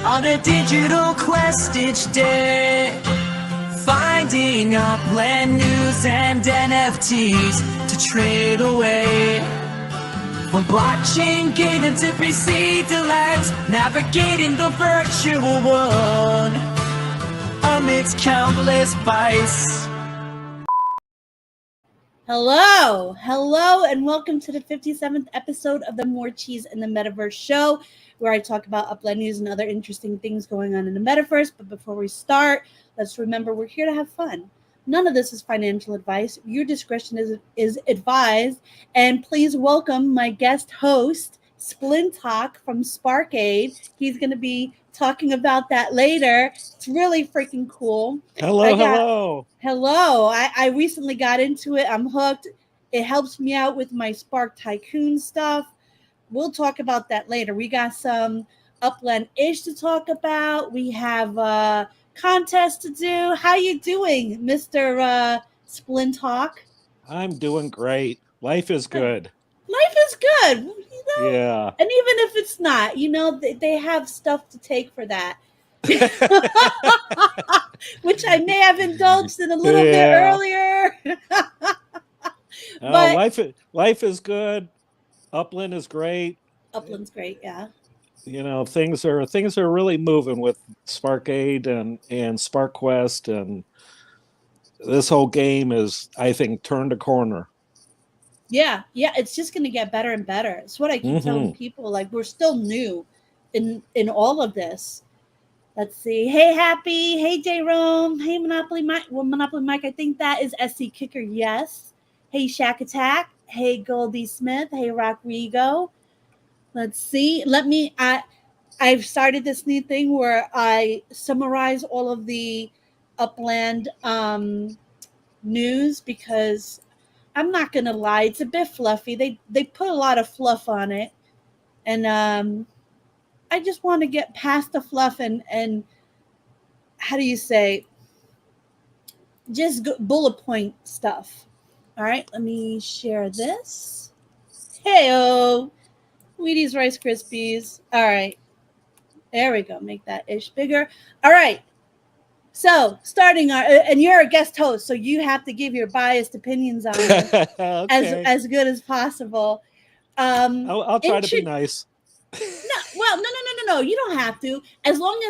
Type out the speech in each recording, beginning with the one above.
On a digital quest each day, finding upland news and NFTs to trade away. From blockchain gaming to PC delights, navigating the virtual world amidst countless bytes. Hello, and welcome to the 57th episode of the More Cheese in the Metaverse show, where I talk about upland news and other interesting things going on in the metaverse. But before we start, let's remember we're here to have fun. None of this is financial advice. Your discretion is advised. And please welcome my guest host, Splintok from Sparkade. He's going to be talking about that later. It's really freaking cool. Hello. I recently got into it. I'm hooked. It helps me out with my Spark Tycoon stuff. We'll talk about that later. We got some upland-ish to talk about. We have a contest to do. How you doing, Mr. Splintok? I'm doing great. Life is good. Life is good. You know? Yeah. And even if it's not, they have stuff to take for that. Which I may have indulged in a little bit earlier. But life is good. Upland is great. Upland's great, yeah. Things are really moving with Sparkade and SparkQuest, and this whole game is, I think, turned a corner. Yeah, it's just going to get better and better. It's what I keep telling people. Like, we're still new in all of this. Let's see. Hey, Happy. Hey, J-Rome. Hey, Monopoly Mike. Well, Monopoly Mike, I think that is SC Kicker. Yes. Hey, Shack Attack. Hey, Goldie Smith. Hey, Rock Rigo. Let's see. I've started this new thing where I summarize all of the upland news, because I'm not going to lie. It's a bit fluffy. They put a lot of fluff on it. And I just want to get past the fluff and how do you say, just bullet point stuff. All right, let me share this. Hey-o, Wheaties Rice Krispies. All right, there we go. Make that ish bigger. All right, so starting and you're a guest host, so you have to give your biased opinions on it Okay. as good as possible. I'll try to be nice. No. You don't have to. As long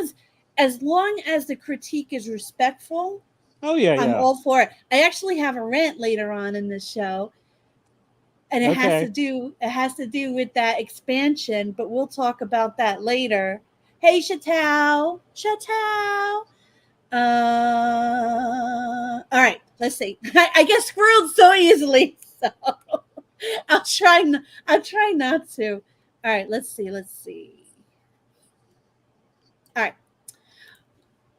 as the critique is respectful. Oh yeah, I'm all for it. I actually have a rant later on in this show, and it has to do with that expansion. But we'll talk about that later. Hey, Chatao. All right. Let's see. I get screwed so easily, so I'll try not to. All right, let's see. All right.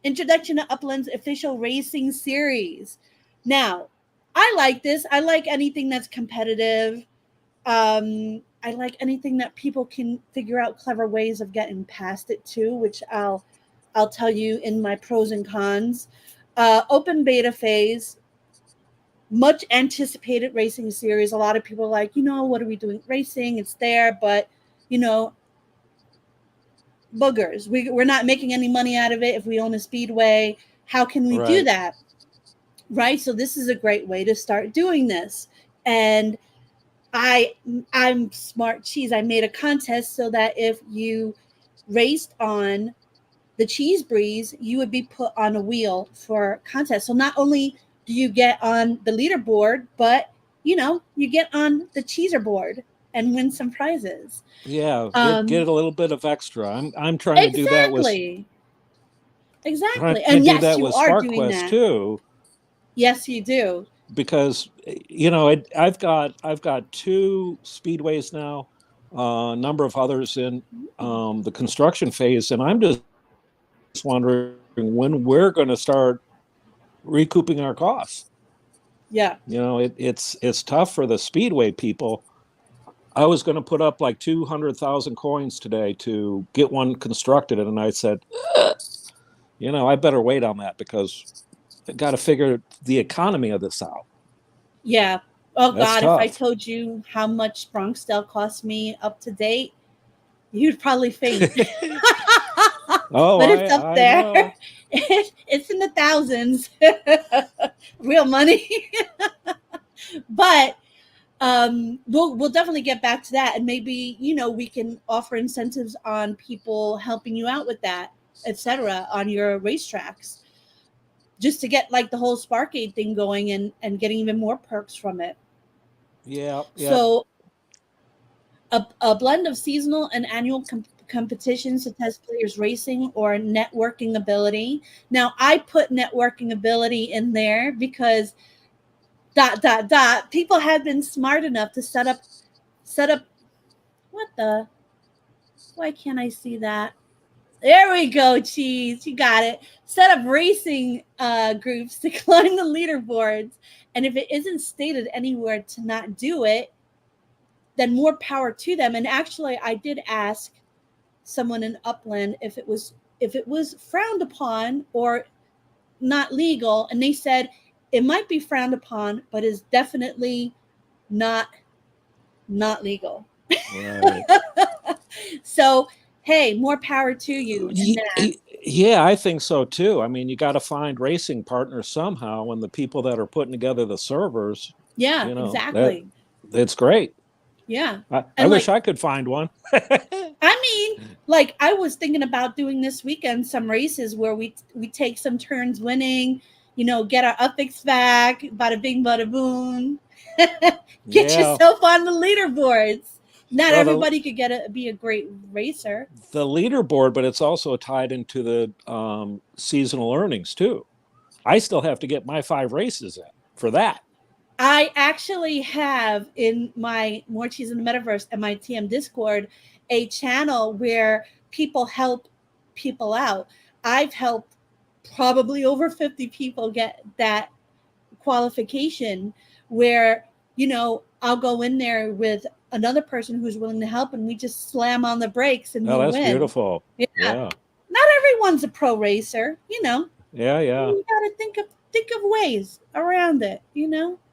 Introduction to Upland's official racing series. Now, I like this. I like anything that's competitive. I like anything that people can figure out clever ways of getting past it too, which I'll tell you in my pros and cons. Open beta phase. Much anticipated racing series. A lot of people are like, what are we doing? Racing, it's there, but boogers. We're not making any money out of it if we own a speedway. How can we do that? Right? So this is a great way to start doing this. And I'm smart cheese. I made a contest so that if you raced on the Cheese Breeze, you would be put on a wheel for contest. So not only do you get on the leaderboard, but you get on the cheeser board and win some prizes. Yeah, get a little bit of extra. I'm trying to do that with exactly. And yes, you are doing that too. Yes, you do. Because I've got 2 speedways now, a number of others in the construction phase, and I'm just wondering when we're going to start recouping our costs. Yeah, it's tough for the speedway people. I was going to put up like 200,000 coins today to get one constructed, and I said, I better wait on that because I got to figure the economy of this out. Yeah. Oh That's God, tough. if I told you how much Bronxdale cost me up to date, you'd probably faint. Oh, but it's up I there. know. It's in the thousands. Real money. But we'll definitely get back to that, and maybe we can offer incentives on people helping you out with that, etc., on your racetracks, just to get like the whole Sparkade thing going and getting even more perks from it. Yeah, yeah, So a blend of seasonal and annual competitions to test players' racing or networking ability. Now, I put networking ability in there because people have been smart enough to set up. What the? Why can't I see that? There we go, cheese. You got it. Set up racing groups to climb the leaderboards. And if it isn't stated anywhere to not do it, then more power to them. And actually, I did ask someone in Upland if it was frowned upon or not legal, and they said it might be frowned upon, but is definitely not legal. right. So, hey, more power to you in that. Yeah, I think so too. I mean, you got to find racing partners somehow, and the people that are putting together the servers, Yeah, that exactly. it's great. Yeah. I And wish like, I could find one. I mean, like I was thinking about doing this weekend some races where we take some turns winning, get our upix back, bada bing, bada boom. Get Yeah. yourself on the leaderboards. Not Well, everybody could be a great racer. the leaderboard, but it's also tied into the seasonal earnings too. I still have to get my 5 races in for that. I actually have in my More Cheese in the Metaverse MITM Discord a channel where people help people out. I've helped probably over 50 people get that qualification where, I'll go in there with another person who's willing to help and we just slam on the brakes and Oh, we that's win. beautiful. Yeah. Yeah. Not everyone's a pro racer, Yeah, yeah. You got to think of ways around it.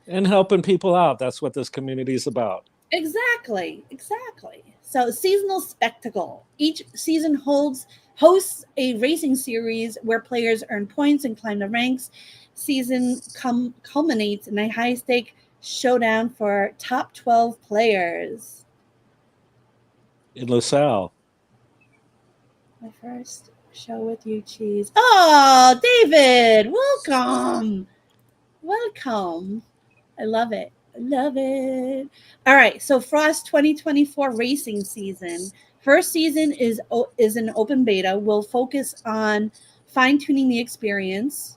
And helping people out. That's what this community is about. Exactly, exactly. So seasonal spectacle. Each season hosts a racing series where players earn points and climb the ranks. Season culminates in a high stake showdown for top 12 players. In LaSalle. My first show with you, cheese. Oh, David, welcome. Welcome. I love it. I love it. All right. So Frost 2024 racing season. First season is an open beta. We'll focus on fine tuning the experience.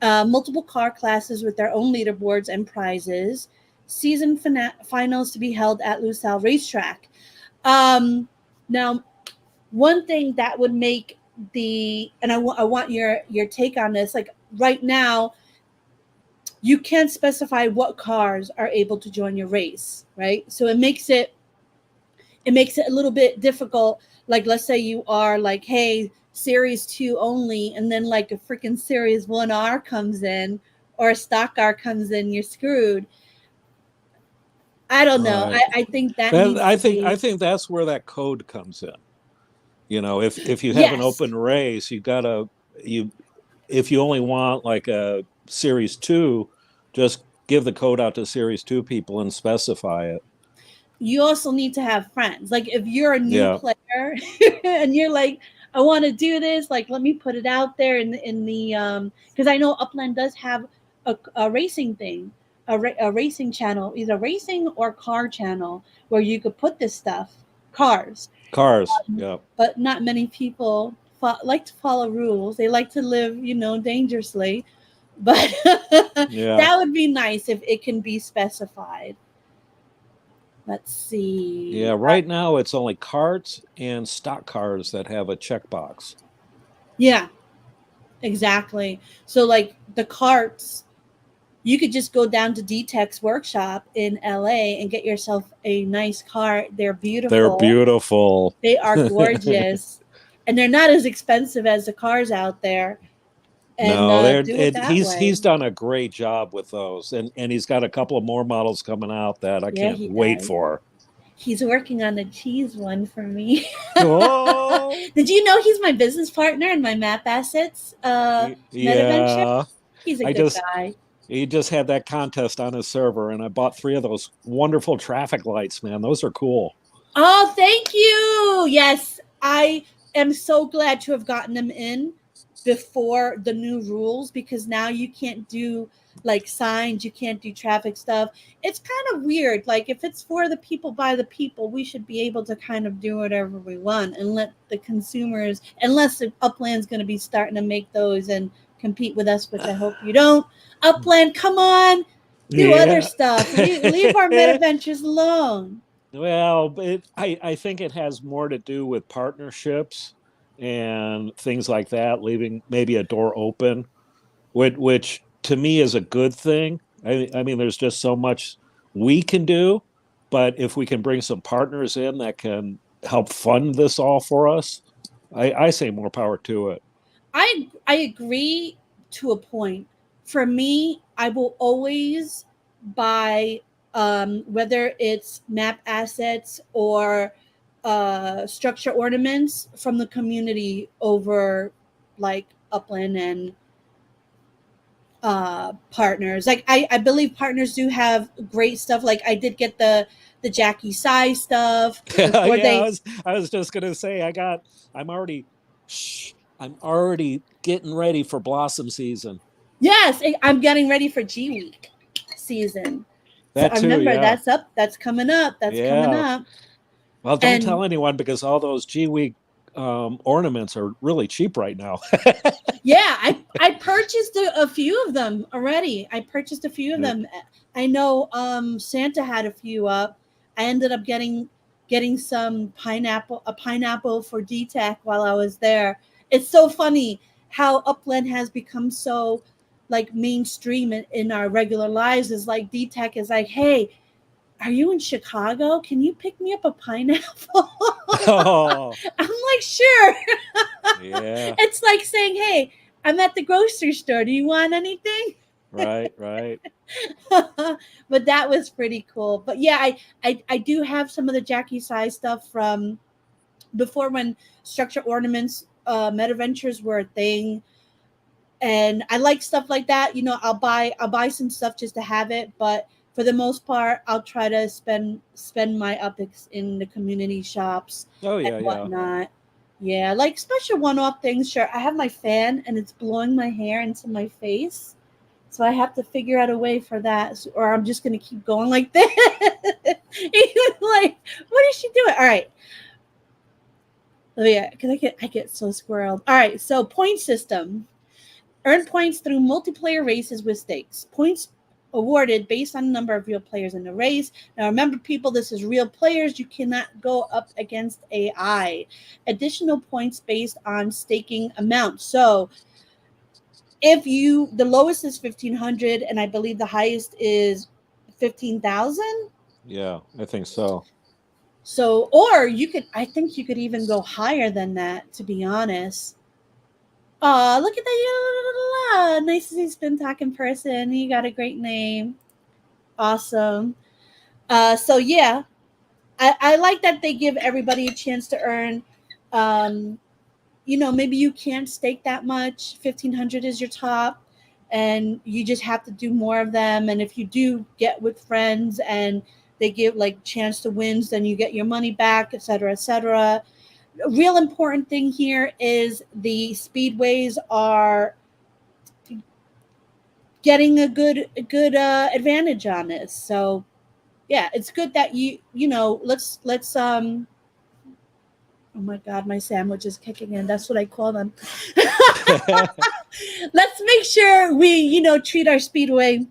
Multiple car classes with their own leaderboards and prizes. Season finals to be held at Lusail Racetrack. Now, one thing that would make and I want your take on this. Like right now, you can't specify what cars are able to join your race, right? So it makes it a little bit difficult. Like let's say you are like, hey, series 2 only, and then like a freaking series 1R comes in or a stock car comes in, you're screwed. I don't know. Right. I think that That needs to I be. think that's where that code comes in. If you have an Yes. open race, you if you only want like a series 2, just give the code out to series 2 people and specify it. You also need to have friends. Like if you're a new Yeah. player and you're like, I want to do this, like let me put it out there in the because I know Upland does have a racing thing, a racing channel, either racing or car channel where you could put this stuff, cars. Cars. Yeah. But not many people like to follow rules. They like to live, dangerously. But Yeah. that would be nice if it can be specified. Let's Yeah. see. Right now, it's only carts and stock cars that have a checkbox. Yeah, exactly. So like the carts, you could just go down to DTEC's workshop in LA and get yourself a nice car. They're They're beautiful. beautiful. They are gorgeous. And they're not as expensive as the cars out there. And No, do it that way. he's done a great job with those, and he's got a couple of more models coming out that I Yeah, can't he wait does. for. He's working on a cheese one for me. Oh, Did you know he's my business partner in my Map Assets meta venture? yeah. He's a I good just guy. he just had that contest on his server, and I bought 3 of those wonderful traffic lights. Man, those are cool. Oh, thank you. Yes, I am so glad to have gotten them in before the new rules, because now you can't do like signs, you can't do traffic stuff. It's kind of weird. Like, if it's for the people by the people, we should be able to kind of do whatever we want and let the consumers, unless the Upland's going to be starting to make those and compete with us, which I hope you don't. Upland, come on, do other Yeah. stuff. Leave our meta ventures alone. Well, I think it has more to do with partnerships and things like that, leaving maybe a door open, which to me is a good thing. I mean, there's just so much we can do, but if we can bring some partners in that can help fund this all for us, I say more power to it. I agree to a point. For me, I will always buy, whether it's map assets or structure ornaments from the community over like Upland and partners. Like, I believe partners do have great stuff. Like, I did get the Jackie Size stuff before Yeah, they. I was just gonna say I'm already shh, I'm already getting ready for blossom season. Yes, I'm getting ready for G Week season. So That I too, remember yeah. that's up. That's coming up. That's coming Yeah. up. Well, don't And tell anyone because all those G Week ornaments are really cheap right now. yeah, I purchased a few of them already. I purchased a few of them. I know Santa had a few up. I ended up getting some pineapple for DTAC while I was there. It's so funny how Upland has become so like mainstream in our regular lives. Is like DTAC is like, hey, are you in Chicago? Can you pick me up a pineapple? Oh, I'm like, sure. yeah. It's like saying, hey, I'm at the grocery store. Do you want anything? Right, right. But that was pretty cool. But yeah, I do have some of the Jackie Size stuff from before, when structure ornaments, meta ventures were a thing. And I like stuff like that. You know, I'll buy some stuff just to have it, but for the most part, I'll try to spend my upics in the community shops Oh and yeah, yeah. whatnot. Yeah, like special one-off things. Sure, I have my fan and it's blowing my hair into my face, so I have to figure out a way for that, or I'm just gonna keep going like this. Even like, what is she doing? All right. Oh yeah, because I get so squirreled. All right, so point system. Earn points through multiplayer races with stakes. Points awarded based on the number of real players in the race. Now remember, people, this is real players. You cannot go up against AI. Additional points based on staking amount. So if the lowest is 1,500, and I believe the highest is 15,000. Yeah, I think so. So, or I think you could even go higher than that, to be honest. Oh, look at that. Nice to see Splintok in person. You got a great name. Awesome. So yeah, I like that they give everybody a chance to earn. Um, maybe you can't stake that much. 1,500 is your top, and you just have to do more of them. And if you do get with friends and they give like chance to wins, then you get your money back, etc., etc. A real important thing here is the speedways are getting a good advantage on this. So yeah, it's good that let's. Oh my God, my sandwich is kicking in. That's what I call them. Let's make sure we treat our speedway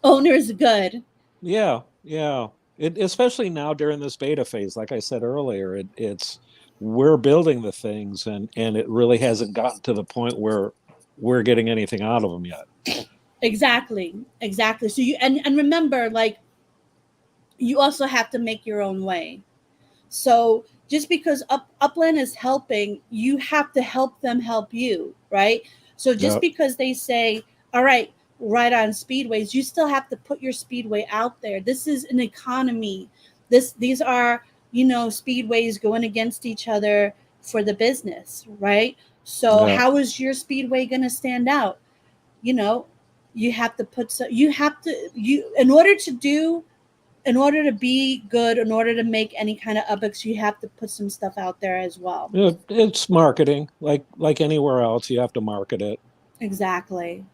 owners good. Yeah, yeah. Especially now during this beta phase, like I said earlier, it's we're building the things, and it really hasn't gotten to the point where we're getting anything out of them yet. Exactly. So and remember, like, you also have to make your own way. So just because Upland is helping, you have to help them help you, right? So just Yep. because they say, all right, right on speedways, you still have to put your speedway out there. This is an economy. These are, speedways going against each other for the business, right? So Yeah. how is your speedway going to stand out? You know, you have to in order to be good, in order to make any kind of uplifts, you have to put some stuff out there as well. It's marketing, like anywhere else. You have to market it. Exactly.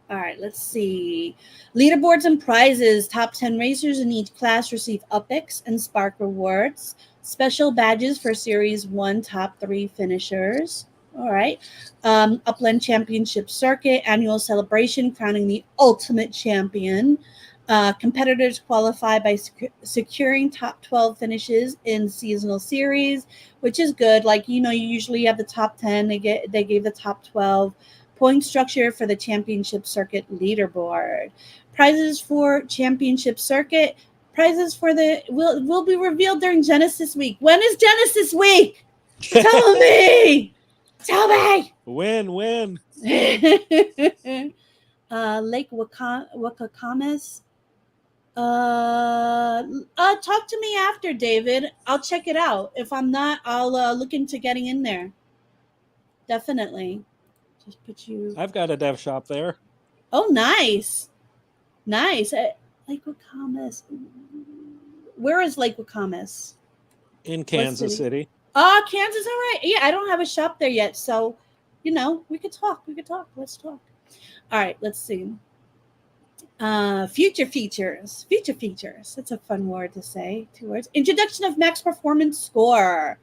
All right, let's see. Leaderboards and prizes. Top 10 racers in each class receive UPIX and Spark rewards. Special badges for Series 1 top 3 finishers. All right. Upland Championship Circuit annual celebration crowning the ultimate champion. Competitors qualify by securing top 12 finishes in seasonal series, which is good. Like, you usually have the top 10. They gave the top 12. Point structure for the championship circuit leaderboard. Prizes for championship circuit. Prizes for the will be revealed during Genesis week. When is Genesis week? Tell me. Tell me. Win. Lake Wakacamas. Talk to me after, David. I'll check it out. If I'm not, I'll look into getting in there. Definitely. Just put you. I've got a dev shop there. Oh, nice. Lake Wakamas. Where is Lake Wakamas? In Kansas City. Oh, Kansas. All right. Yeah, I don't have a shop there yet. So, we could talk. Let's talk. All right. Let's see. Future features. That's a fun word to say. 2 words. Introduction of max performance score.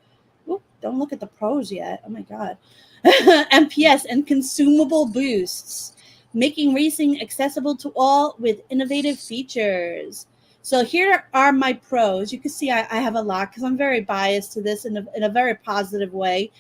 Ooh, don't look at the pros yet. Oh my God. MPS and consumable boosts, making racing accessible to all with innovative features. So here are my pros. You can see I have a lot because I'm very biased to this in a very positive way.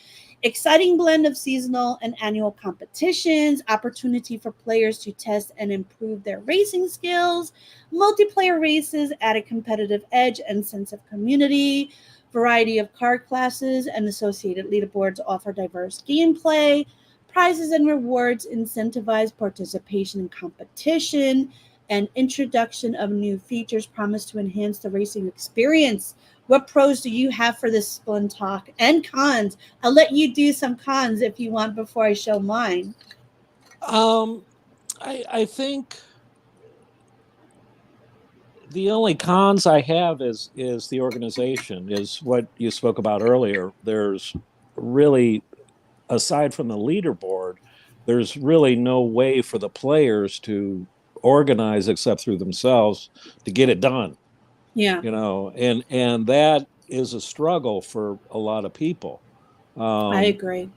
Exciting blend of seasonal and annual competitions, opportunity for players to test and improve their racing skills, multiplayer races add a competitive edge and sense of community, variety of card classes and associated leaderboards offer diverse gameplay, prizes and rewards incentivize participation in competition, and introduction of new features promise to enhance the racing experience. What pros do you have for this Splintok and cons? I'll let you do some cons if you want before I show mine. I think the only cons I have is the organization, is what you spoke about earlier. There's really, aside from the leaderboard, there's really no way for the players to organize except through themselves to get it done. Yeah. And that is a struggle for a lot of people. I agree.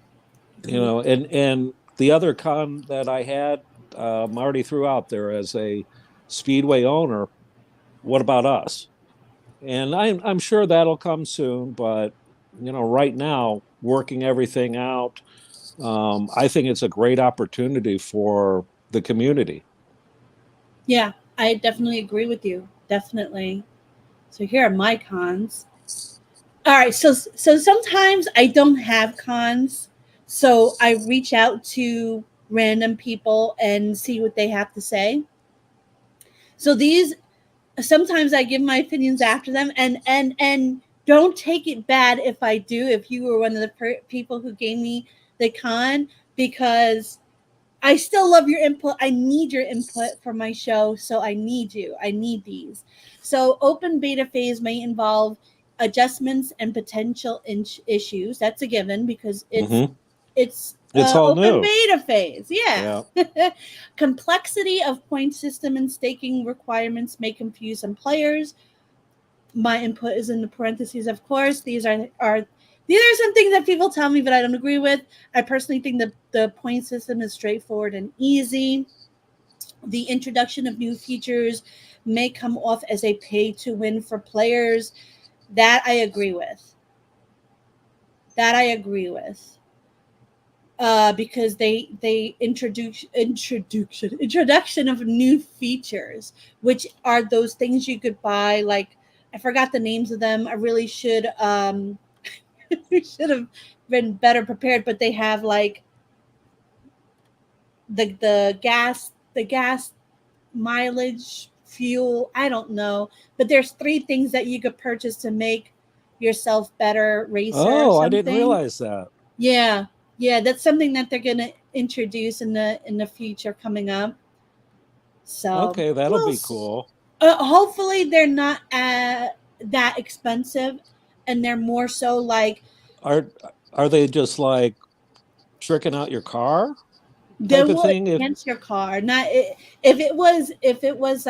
And the other con that I had, Marty threw out there as a speedway owner, what about us? And I'm sure that'll come soon, but right now, working everything out, I think it's a great opportunity for the community. Yeah, I definitely agree with you. Definitely. So here are my cons. All right, so sometimes I don't have cons, so I reach out to random people and see what they have to say. So these sometimes I give my opinions after them, and don't take it bad if I do. If you were one of the people who gave me the con, because I still love your input. I need your input for my show, so I need you. I need these. So open beta phase may involve adjustments and potential issues. That's a given because it's It's all open new. beta phase. Yeah. Yeah. Complexity of point system and staking requirements may confuse some players. My input is in the parentheses, of course. These are some things that people tell me, but I don't agree with. I personally think the point system is straightforward and easy. The introduction of new features may come off as a pay to win for players. That I agree with. Because they introduction of new features, which are those things you could buy. Like, I forgot the names of them. I really should should have been better prepared. But they have like the gas mileage fuel. I don't know. But there's 3 things that you could purchase to make yourself better racer or Oh, I didn't something. realize that. Yeah. Yeah, that's something that they're going to introduce in the future coming up. So, Okay, that'll we'll be cool. hopefully they're not that expensive, and they're more so like Are are they just like tricking out your car they type of will thing? enhance your car. Not if it was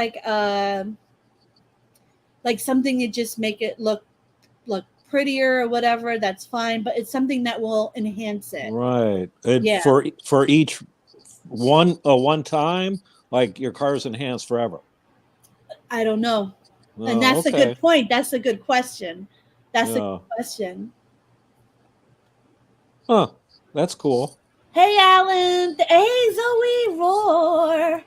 like something to just make it look prettier or whatever, that's fine. But it's something that will enhance it. Right. And Yeah, for each one time, like your car's enhanced forever. I don't know, and Oh, that's a good okay. point. That's a good question. That's a Yeah. good question. Huh. That's cool. Hey, Alan. Hey, Zoe. Roar.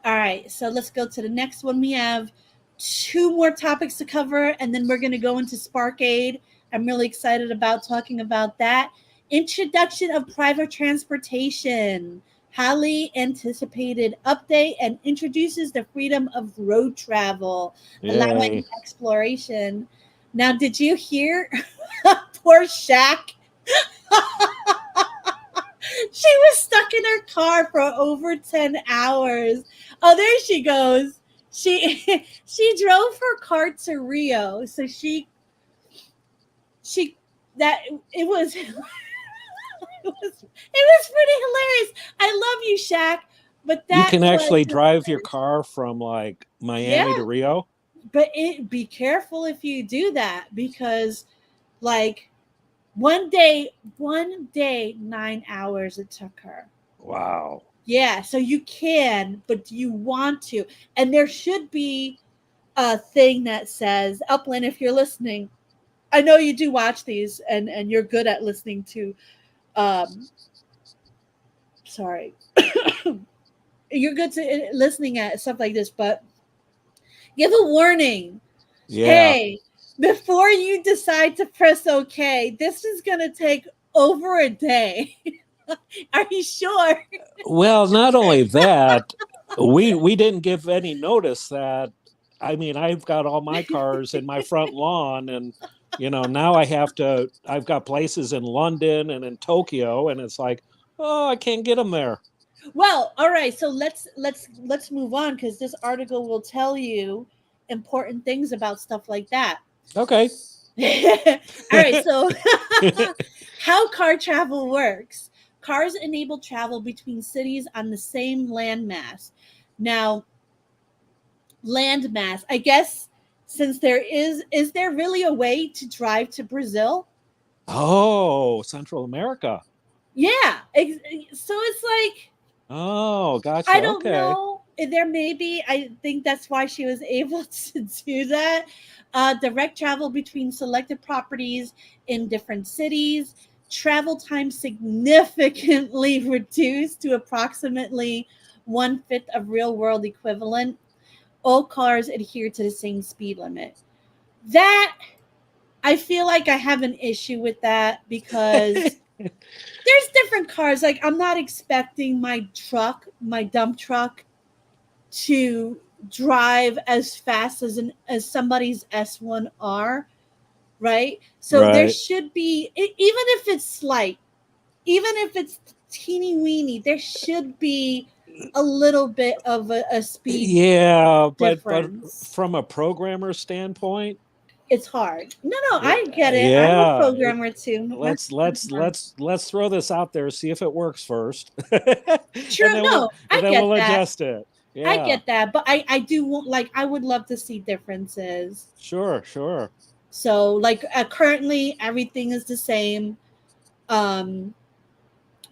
All right, so let's go to the next one. We have 2 more topics to cover, and then we're going to go into Sparkade. I'm really excited about talking about that. Introduction of private transportation. Highly anticipated update and introduces the freedom of road travel, allowing Yay. exploration. Now, did you hear poor Shaq? She was stuck in her car for over 10 hours. Oh, there she goes. She she drove her car to Rio. So she that it was it was pretty hilarious. I love you, Shaq, but You that can was actually drive your car from like Miami yeah, to Rio. but be careful if you do that, because like one day 9 hours it took her. Wow. Yeah, so you can, but do you want to? And there should be a thing that says, Upland, if you're listening, I know you do watch these, and you're good at listening to sorry. You're good to listening at stuff like this, but give a warning. Yeah. Hey, before you decide to press OK, this is gonna take over a day. Are you sure? Well, not only that, we didn't give any notice that I mean, I've got all my cars in my front lawn and now I've got places in London and in Tokyo and it's like, oh, I can't get them there. Well, all right. So let's move on, because this article will tell you important things about stuff like that. Okay. All right. So how car travel works? Cars enable travel between cities on the same landmass. Now, landmass. I guess since is there really a way to drive to Brazil? Oh, Central America. Yeah. So it's like Oh, I gotcha. don't Okay. know. There may be. I think that's why she was able to do that. Direct travel between selected properties in different cities. Travel time significantly reduced to approximately 1/5 of real world equivalent. All cars adhere to the same speed limit. That I feel like I have an issue with that, because there's different cars. Like, I'm not expecting my dump truck, to drive as fast as somebody's S1R, right? So there Right. should be, even if it's slight, even if it's teeny weeny, there should be a little bit of a speed Yeah, but difference. from a programmer standpoint, It's hard. No, it, I get it. I'm a yeah, programmer too. let's throw this out there, see if it works first, True. No, and I then get we'll that. adjust it. I Yeah, get that. But I do want, like, I would love to see differences. sure, sure. So, like, currently everything is the same. Um,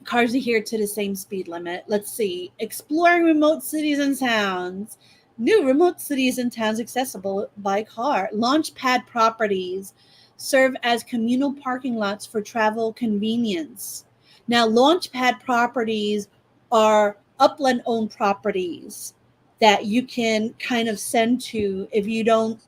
Cars adhere to the same speed limit. Let's see. Exploring remote cities and towns. New remote cities and towns accessible by car. Launchpad properties serve as communal parking lots for travel convenience. Now, launchpad properties are upland owned properties that you can kind of send to if you don't.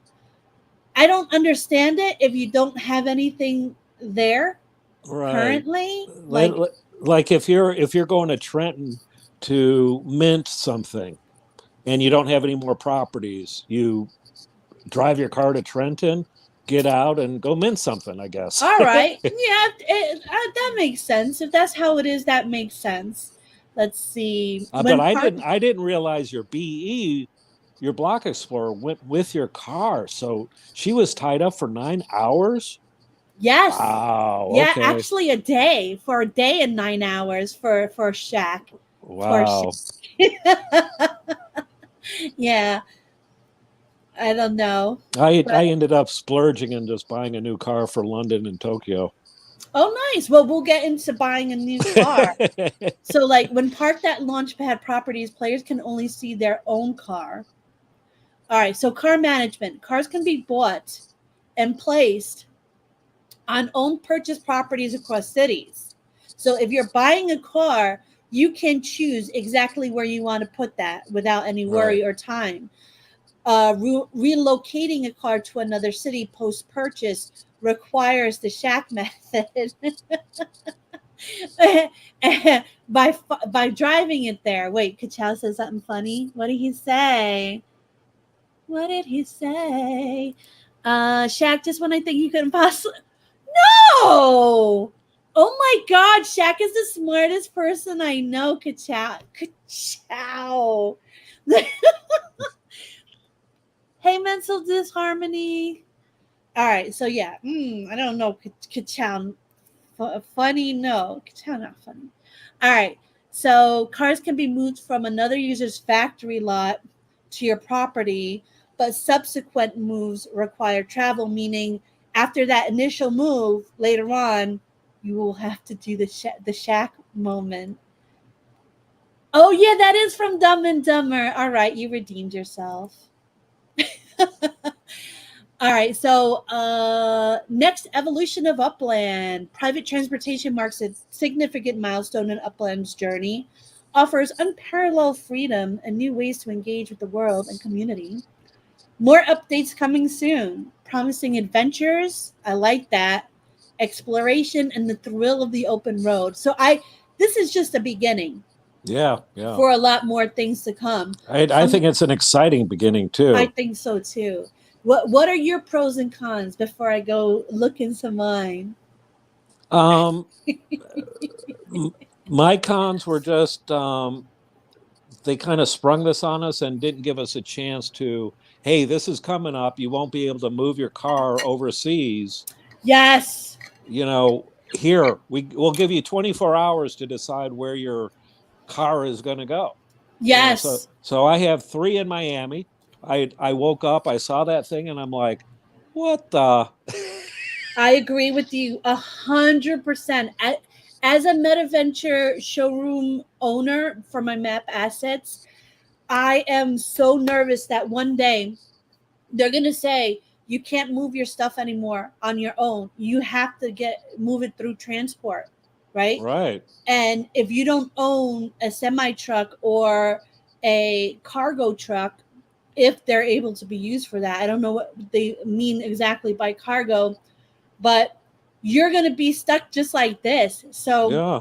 I don't understand it if you don't have anything there Right. currently. Let- Like, let- like if you're going to Trenton to mint something, and you don't have any more properties, you drive your car to Trenton, get out, and go mint something, I guess. All right. Yeah, that makes sense. If that's how it is, that makes sense. Let's see. But I didn't realize your BE, your Block Explorer, went with your car. So she was tied up for 9 hours. Yes. Wow. Yeah, Okay. actually a day and 9 hours for Shaq. Wow. Yeah. I don't know. I ended up splurging and just buying a new car for London and Tokyo. Oh, nice. Well, we'll get into buying a new car. So, like, when parked at Launchpad properties, players can only see their own car. All right. So, car management. Cars can be bought and placed on own purchase properties across cities. So, if you're buying a car, you can choose exactly where you want to put that without any worry or time. Relocating a car to another city post purchase requires the shack method. by driving it there. Wait, Kachow said something funny. What did he say? What did he say? Shaq, just when I think you couldn't possibly. No! Oh my God, Shaq is the smartest person I know. Kachow. Kachow. Hey, mental disharmony. All right, so yeah, I don't know. Kachow. Funny? No. Kachow, not funny. All right, so cars can be moved from another user's factory lot to your property, but subsequent moves require travel, meaning after that initial move, later on, you will have to do the shack moment. Oh, yeah, that is from Dumb and Dumber. All right, you redeemed yourself. All right, so next evolution of Upland. Private transportation marks a significant milestone in Upland's journey, offers unparalleled freedom and new ways to engage with the world and community. More updates coming soon, promising adventures. I like that. Exploration and the thrill of the open road. So this is just a beginning. Yeah. For a lot more things to come. I think it's an exciting beginning too. I think so too. What are your pros and cons before I go look into mine? My cons were just they kind of sprung this on us and didn't give us a chance to, hey, this is coming up. You won't be able to move your car overseas. Yes. Here, we'll give you 24 hours to decide where your car is going to go. Yes. So I have 3 in Miami. I woke up, I saw that thing, and I'm like, what the? I agree with you 100%. As a MetaVenture showroom owner for my map assets, I am so nervous that one day they're going to say, you can't move your stuff anymore on your own. You have to move it through transport, right? Right. And if you don't own a semi truck or a cargo truck, if they're able to be used for that, I don't know what they mean exactly by cargo, but you're going to be stuck just like this. So yeah.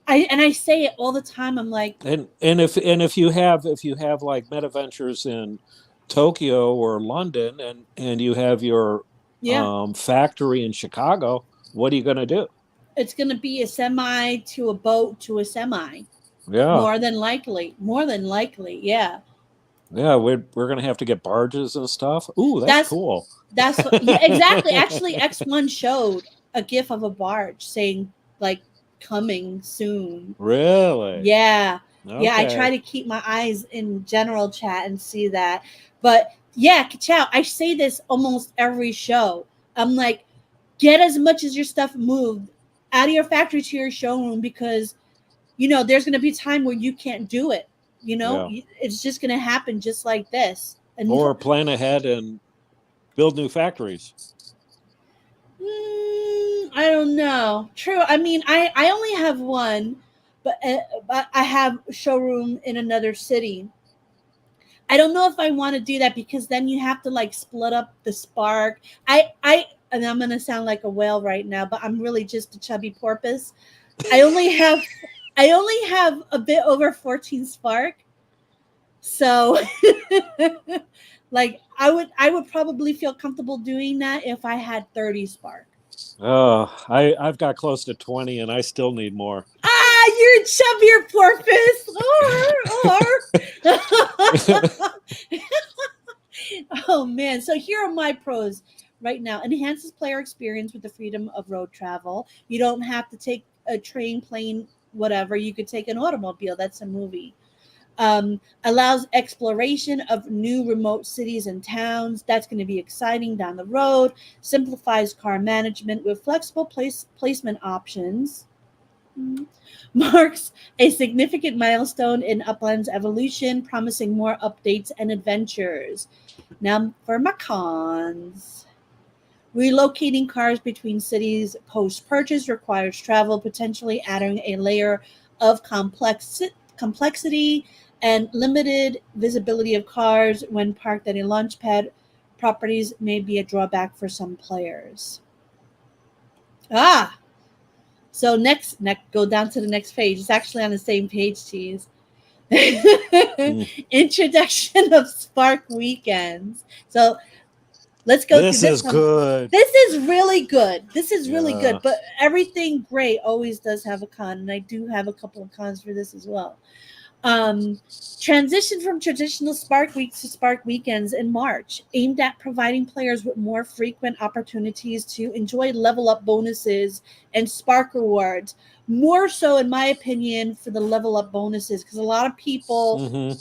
I say it all the time. I'm like, and if you have like MetaVentures in Tokyo or London, and you have your factory in Chicago, what are you going to do? It's going to be a semi to a boat to a semi. Yeah. More than likely. Yeah. Yeah, we're going to have to get barges and stuff. Ooh, that's cool. Yeah, exactly. Actually, X1 showed a GIF of a barge saying like coming soon. Really? Yeah. Okay. Yeah, I try to keep my eyes in general chat and see that. But yeah, Kachow, I say this almost every show. I'm like, get as much as your stuff moved out of your factory to your showroom, because there's going to be a time where you can't do it. It's just going to happen just like this. Or plan ahead and build new factories. I don't know. True. I mean, I only have one, but I have a showroom in another city. I don't know if I want to do that, because then you have to like split up the spark. And I'm going to sound like a whale right now, but I'm really just a chubby porpoise. I only have a bit over 14 spark. So like I would probably feel comfortable doing that if I had 30 spark. Oh, I've got close to 20 and I still need more. Ah, you're chubbier, porpoise. Oh man. So here are my pros right now. Enhances player experience with the freedom of road travel. You don't have to take a train, plane, whatever. You could take an automobile. That's a movie. Allows exploration of new remote cities and towns. That's going to be exciting down the road. Simplifies car management with flexible placement options. Marks a significant milestone in Upland's evolution, promising more updates and adventures. Now, for my cons. Relocating cars between cities post purchase requires travel, potentially adding a layer of complexity and limited visibility of cars when parked at a launch pad. Properties may be a drawback for some players. Ah, so next, go down to the next page. It's actually on the same page, Cheese. Introduction of Spark weekends. So let's go through This this is one. good. This is really good. This is really Yeah. good. But everything great always does have a con, and I do have a couple of cons for this as well. Transition from traditional Spark Weeks to Spark Weekends in March, aimed at providing players with more frequent opportunities to enjoy level up bonuses and Spark rewards. More so, in my opinion, for the level up bonuses, because a lot of people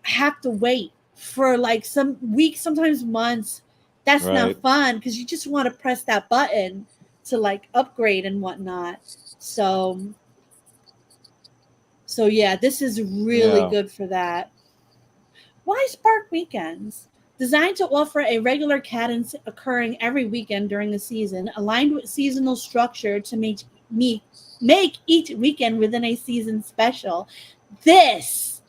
have to wait for like some weeks, sometimes months. That's not Right. fun because you just want to press that button to like upgrade and whatnot. So yeah, this is really Yeah. good for that. Why Spark Weekends? Designed to offer a regular cadence occurring every weekend during the season, aligned with seasonal structure to make each weekend within a season special. This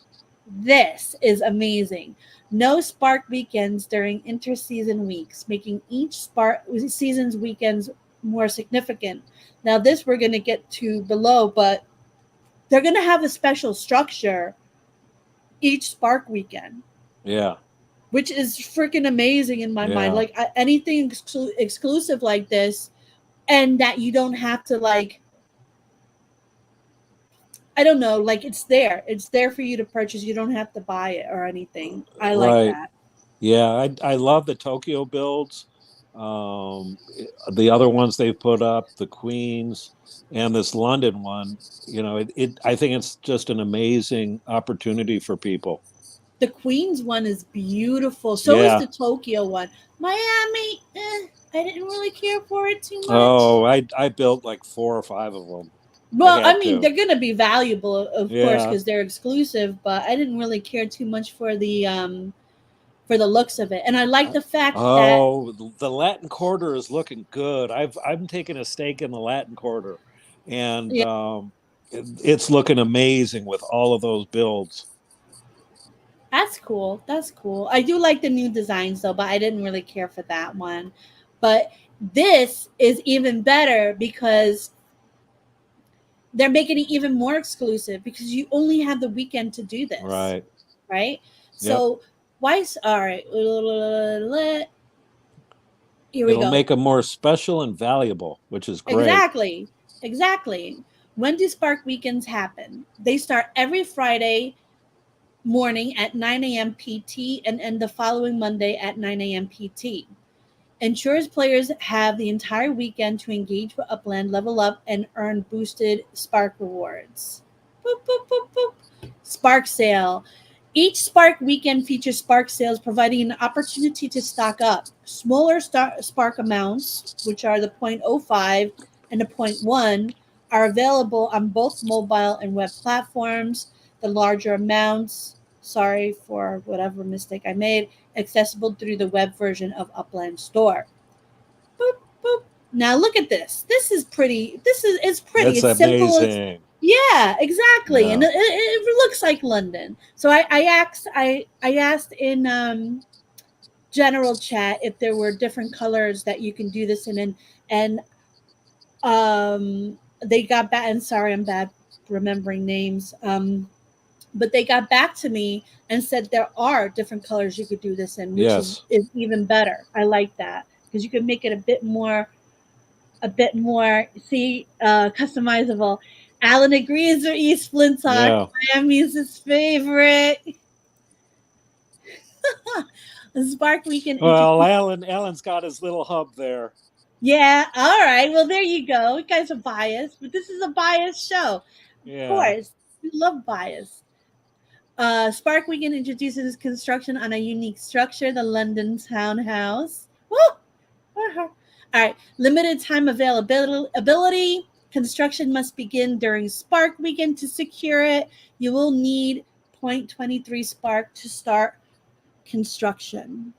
this is amazing. No Spark weekends during interseason weeks, making each Spark season's weekends more significant. Now, this we're going to get to below, but they're going to have a special structure each Spark weekend, Yeah. which is freaking amazing in my mind. Yeah. Like anything exclusive like this, and that you don't have to like. I don't know, like it's there. It's there for you to purchase. You don't have to buy it or anything. I like Right. that. Yeah. I love the Tokyo builds. The other ones they've put up, the Queens and this London one, I think it's just an amazing opportunity for people. The Queens one is beautiful. So is Yeah. the Tokyo one. Miami, I didn't really care for it too much. Oh, I built like 4 or 5 of them. I Well, I had mean, to. they're gonna be valuable, of course, Yeah. because they're exclusive. But I didn't really care too much for the looks of it, and I like the fact that Oh, the Latin Quarter is looking good. I'm taking a stake in the Latin Quarter, and yeah, it's looking amazing with all of those builds. that's cool. That's cool. I do like the new designs though, but I didn't really care for that one. But this is even better because they're making it even more exclusive because you only have the weekend to do this, Right. right? Yep. So all right, here we It'll go. make them more special and valuable, which is great. Exactly. When do Spark Weekends happen? They start every Friday morning at 9 a.m. PT and end the following Monday at 9 a.m. PT. Ensures players have the entire weekend to engage with Upland, level up, and earn boosted Spark rewards. Boop, boop, boop, boop. Spark Sale. Each Spark weekend features Spark sales, providing an opportunity to stock up. Smaller Spark amounts, which are the 0.05 and the zero point 0.1, are available on both mobile and web platforms. The larger amounts, sorry for whatever mistake I made, accessible through the web version of Upland Store. Boop, boop. Now look at this. This is pretty. It's pretty. That's It's simple. amazing. Yeah, exactly, and Yeah. it looks like London. So I asked in general chat if there were different colors that you can do this in, and they got back. And sorry, I'm bad remembering names. But they got back to me and said there are different colors you could do this in, which Yes. is even better. I like that because you can make it a bit more customizable. Alan agrees with you, Splintok. Yeah. Miami's his favorite. Spark Weekend. Well, Alan's got his little hub there. Yeah, all right. Well, there you go. You guys are biased, but this is a biased show. Of Yeah. course, we love bias. Spark Weekend introduces construction on a unique structure, the London Townhouse. Woo! All right. Limited time availability. Construction must begin during Spark Weekend to secure it. You will need 0.23 Spark to start construction.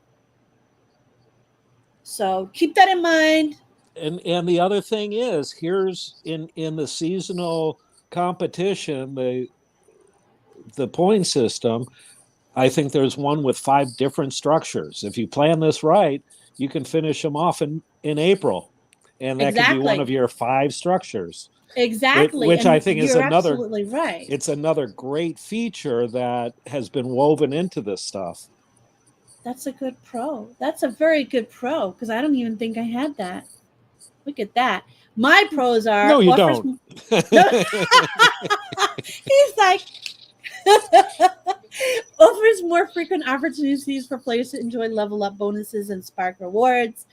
So keep that in mind. And the other thing is, here's in the seasonal competition, the point system, I think there's one with 5 different structures. If you plan this right, you can finish them off in April, and that could be one Exactly. of your 5 structures. Exactly. Which I And think is you're absolutely right. it's another great feature that has been woven into this stuff. That's a good pro. That's a very good pro because I don't even think I had that. Look at that. My pros are No, you don't. He's like offers more frequent opportunities for players to enjoy level up bonuses and Spark rewards.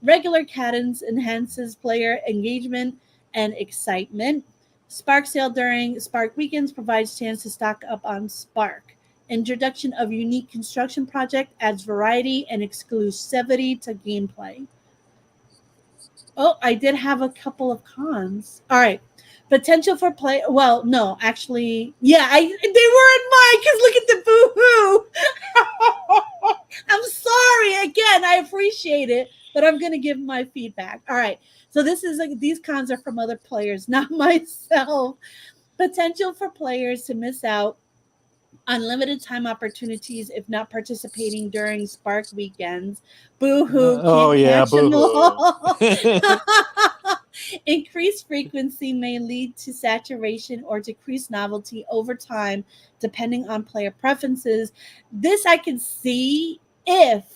Regular cadence enhances player engagement and excitement. Spark sale during Spark weekends provides chance to stock up on Spark. Introduction of unique construction project adds variety and exclusivity to gameplay. Oh, I did have a couple of cons. All right. Potential for play. Well, no, actually, yeah, they were in mine because look at the boo-hoo. I'm sorry. Again, I appreciate it, but I'm going to give my feedback. All right. So these cons are from other players, not myself. Potential for players to miss out unlimited time opportunities if not participating during Spark weekends. Boo-hoo, Oh can't yeah, catch them all. boo-hoo. Increased frequency may lead to saturation or decreased novelty over time, depending on player preferences. This I can see if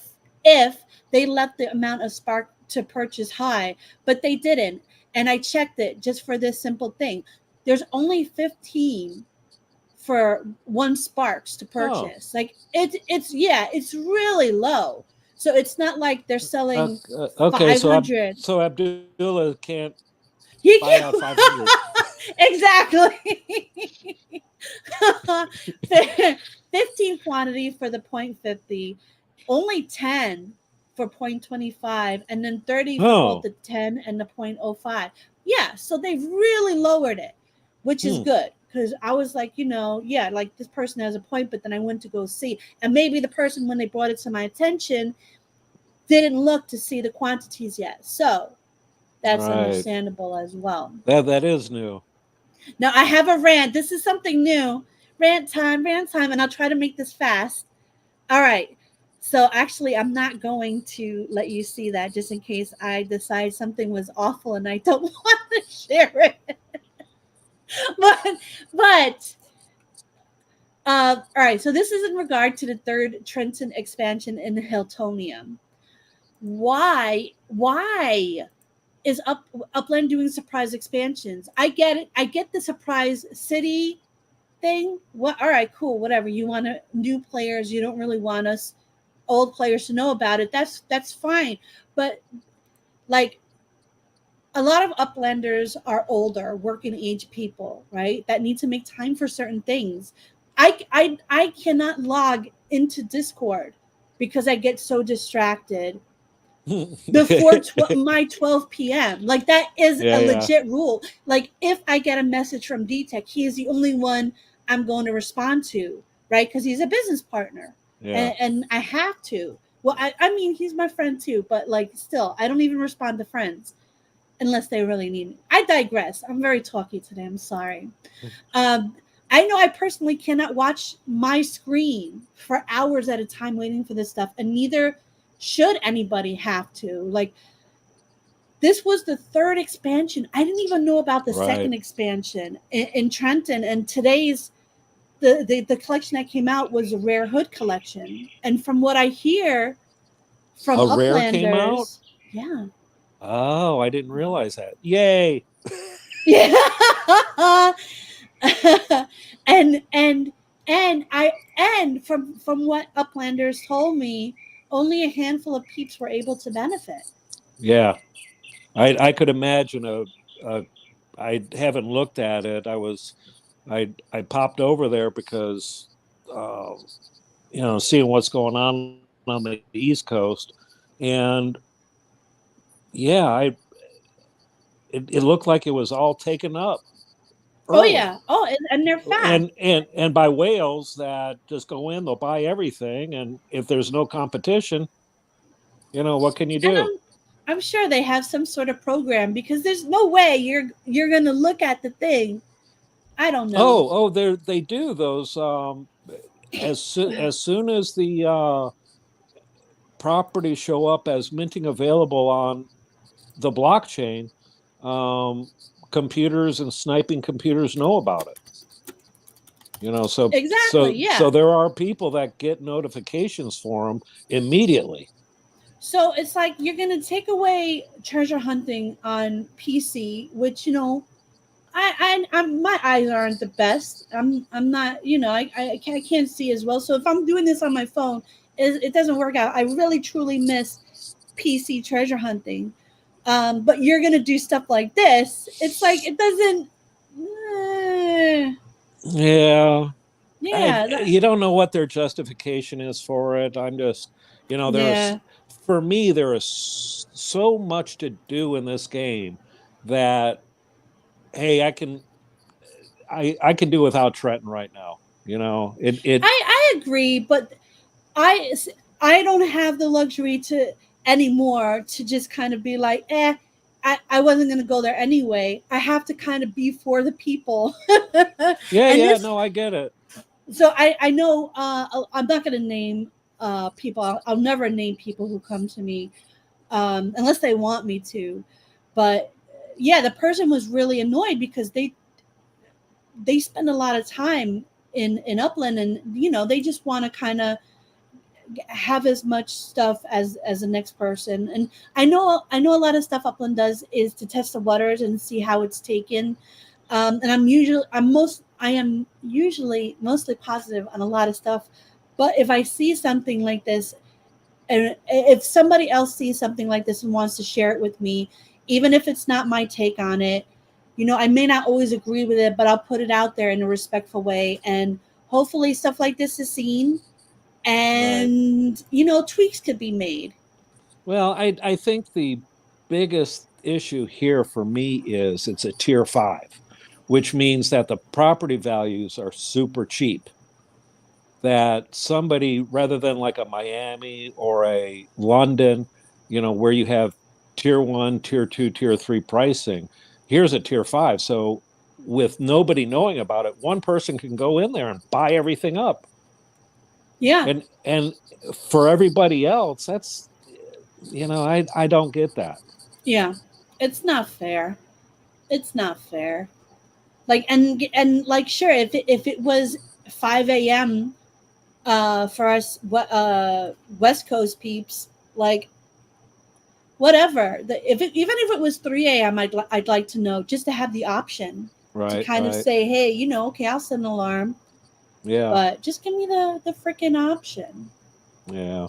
they left the amount of Spark to purchase high, but they didn't. And I checked it just for this simple thing. There's only 15 for 1 Sparks to purchase. Like it's really low. So it's not like they're selling Okay, 500. so Abdullah can't You buy out 500. Exactly. 15 quantity for the 0.50, only 10 for 0.25, and then 30 for both the 10 and the 0.05. Yeah, so they've really lowered it, which is good. Because I was like, like this person has a point, but then I went to go see. And maybe the person, when they brought it to my attention, didn't look to see the quantities yet. So that's understandable as well. That is new. Now I have a rant. This is something new. Rant time, and I'll try to make this fast. All right. So actually, I'm not going to let you see that just in case I decide something was awful and I don't want to share it. but all right. So this is in regard to the 3rd Trenton expansion in Hiltonium. Why is Upland doing surprise expansions? I get it. I get the surprise city thing. What? All right, cool. Whatever. You want new players. You don't really want us old players to know about it. That's fine. But like a lot of Uplanders are older, working age people, right? That need to make time for certain things. I cannot log into Discord because I get so distracted before my 12 p.m. Like that is a legit rule. Like if I get a message from D-Tech, he is the only one I'm going to respond to, right? Because he's a business partner. And I have to. Well, I mean, he's my friend too, but like still, I don't even respond to friends unless they really need me. I digress. I'm very talky today. I'm sorry. I know I personally cannot watch my screen for hours at a time waiting for this stuff, and neither should anybody have to. Like, this was the 3rd expansion. I didn't even know about the 2nd expansion in Trenton, and today's the collection that came out was a rare hood collection, and from what I hear from A rare came out? Uplanders, yeah, Oh, I didn't realize that. Yay. yeah, and from what Uplanders told me, only a handful of peeps were able to benefit. Yeah. I could imagine I haven't looked at it. I popped over there because uh, seeing what's going on the East Coast, and yeah, it looked like it was all taken up Oh early, yeah, oh, and they're fast. and by whales that just go in, they'll buy everything, and if there's no competition, what can you And do? I'm sure they have some sort of program, because there's no way you're gonna look at the thing. I don't know. Oh, they do those as soon as the properties show up as minting available on the blockchain, um, computers and sniping computers know about it. So Exactly, yeah. there are people that get notifications for them immediately. So it's like you're gonna take away treasure hunting on PC, which I'm my eyes aren't the best. I'm not, I can't see as well. So if I'm doing this on my phone, it doesn't work out. I really truly miss PC treasure hunting. But you're gonna do stuff like this. It's like it doesn't. Yeah, Yeah, you don't know what their justification is for it. I'm just, there's yeah, for me there is so much to do in this game that hey, I can do without Trenton right now. I agree, but I I don't have the luxury to anymore to just kind of be like, I wasn't gonna go there anyway. I have to kind of be for the people. And yeah, this, no, I get it. so I know, I'm not gonna name people. I'll never name people who come to me, unless they want me to. But yeah, the person was really annoyed because they spend a lot of time in Upland, and they just want to kind of have as much stuff as the next person. And I know a lot of stuff Upland does is to test the waters and see how it's taken. And I am usually mostly positive on a lot of stuff. But if I see something like this, and if somebody else sees something like this and wants to share it with me, even if it's not my take on it, I may not always agree with it, but I'll put it out there in a respectful way, and hopefully stuff like this is seen, Right. and tweaks could be made. Well, I think the biggest issue here for me is it's a tier 5, which means that the property values are super cheap. That somebody, rather than like a Miami or a London, where you have tier 1, tier 2, tier 3 pricing, here's a tier 5. So with nobody knowing about it, one person can go in there and buy everything up. Yeah, And for everybody else, that's I don't get that. yeah, it's not fair. It's not fair. Like, and like, sure, if it was 5 a.m. For us, what West Coast peeps, like, whatever. Even if it was 3 a.m., I'd like to know, just to have the option to Right, kind of right. say, hey, okay, I'll set an alarm, Yeah, but just give me the freaking option. yeah.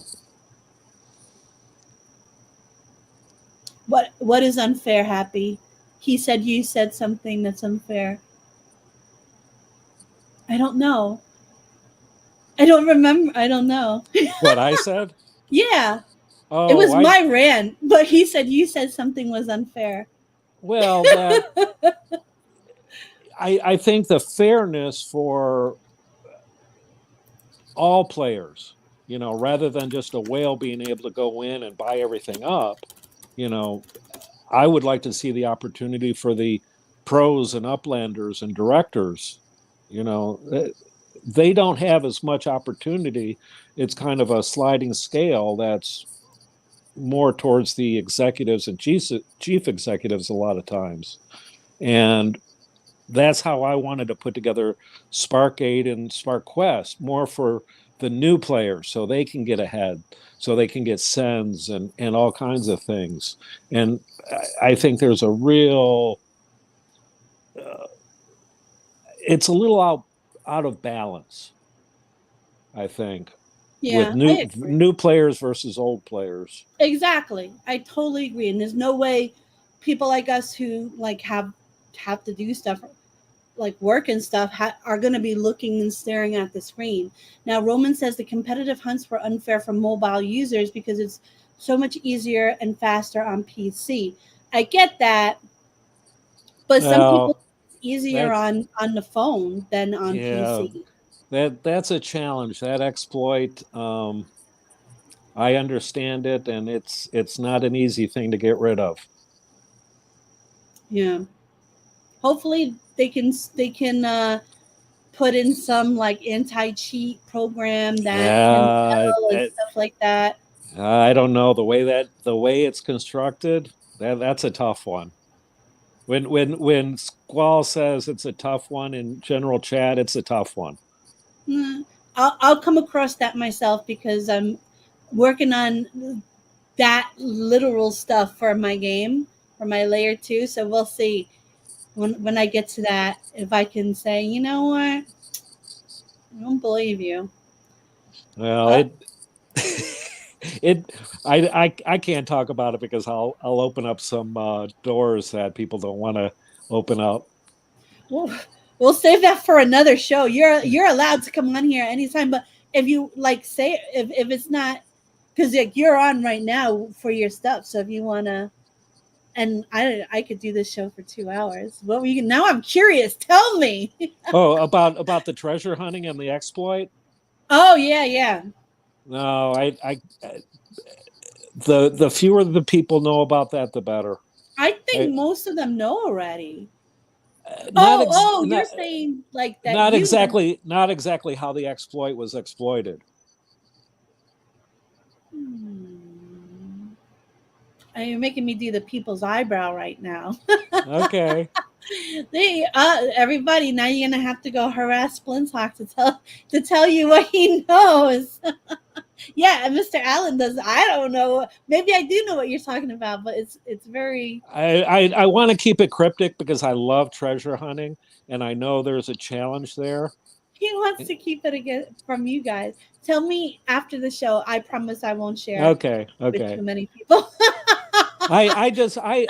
What is unfair, Happy? He said you said something that's unfair. I don't know. I don't remember. I don't know. What I said? Yeah, it Oh, was my rant, but he said you said something was unfair. well, that I think the fairness for all players, rather than just a whale being able to go in and buy everything up, you know, I would like to see the opportunity for the pros and uplanders and directors. You know, they don't have as much opportunity. It's kind of a sliding scale that's more towards the executives and chief executives a lot of times. And that's how I wanted to put together Sparkade and Spark Quest, more for the new players so they can get ahead, so they can get sends and all kinds of things. And I think there's a real, it's a little out of balance, I think, with Yeah, I agree. new players versus old players. Exactly. I totally agree. And there's no way people like us who like have to do stuff like work and stuff are going to be looking and staring at the screen. Now, Roman says the competitive hunts were unfair for mobile users because it's so much easier and faster on PC. I get that, but some people Well, it's easier that on the phone than on yeah, PC. that's a challenge. That exploit, I understand it, and it's not an easy thing to get rid of. Yeah. Hopefully they can put in some like anti-cheat program that can Yeah, tell and stuff like that. I don't know the way it's constructed. That's a tough one. When Squall says it's a tough one in general chat, it's a tough one. Mm, I'll come across that myself because I'm working on that literal stuff for my game for my layer 2. So we'll see when I get to that if I can say, you know what, I don't believe you. Well, Uh, it I can't talk about it because I'll open up some doors that people don't want to open up. we'll, we'll save that for another show. You're allowed to come on here anytime, but if you like say if it's not because like you're on right now for your stuff, so if you wanna, and I could do this show for 2 hours. Well, we now I'm curious. Tell me. Oh, about the treasure hunting and the exploit. Oh yeah, yeah. No, the fewer the people know about that, the better. I think I, most of them know already. not Oh, ex, oh, you're saying like that not you know. exactly not exactly how the exploit was exploited. Hmm. You're making me do the people's eyebrow right now. Okay. They, everybody, now you're gonna have to go harass Splintok to tell you what he knows. Yeah, and Mr. Allen does. I don't know. Maybe I do know what you're talking about, but it's very. I want to keep it cryptic because I love treasure hunting and I know there's a challenge there. He wants to keep it again from you guys. Tell me after the show. I promise I won't share Okay, with okay. too many people. I just I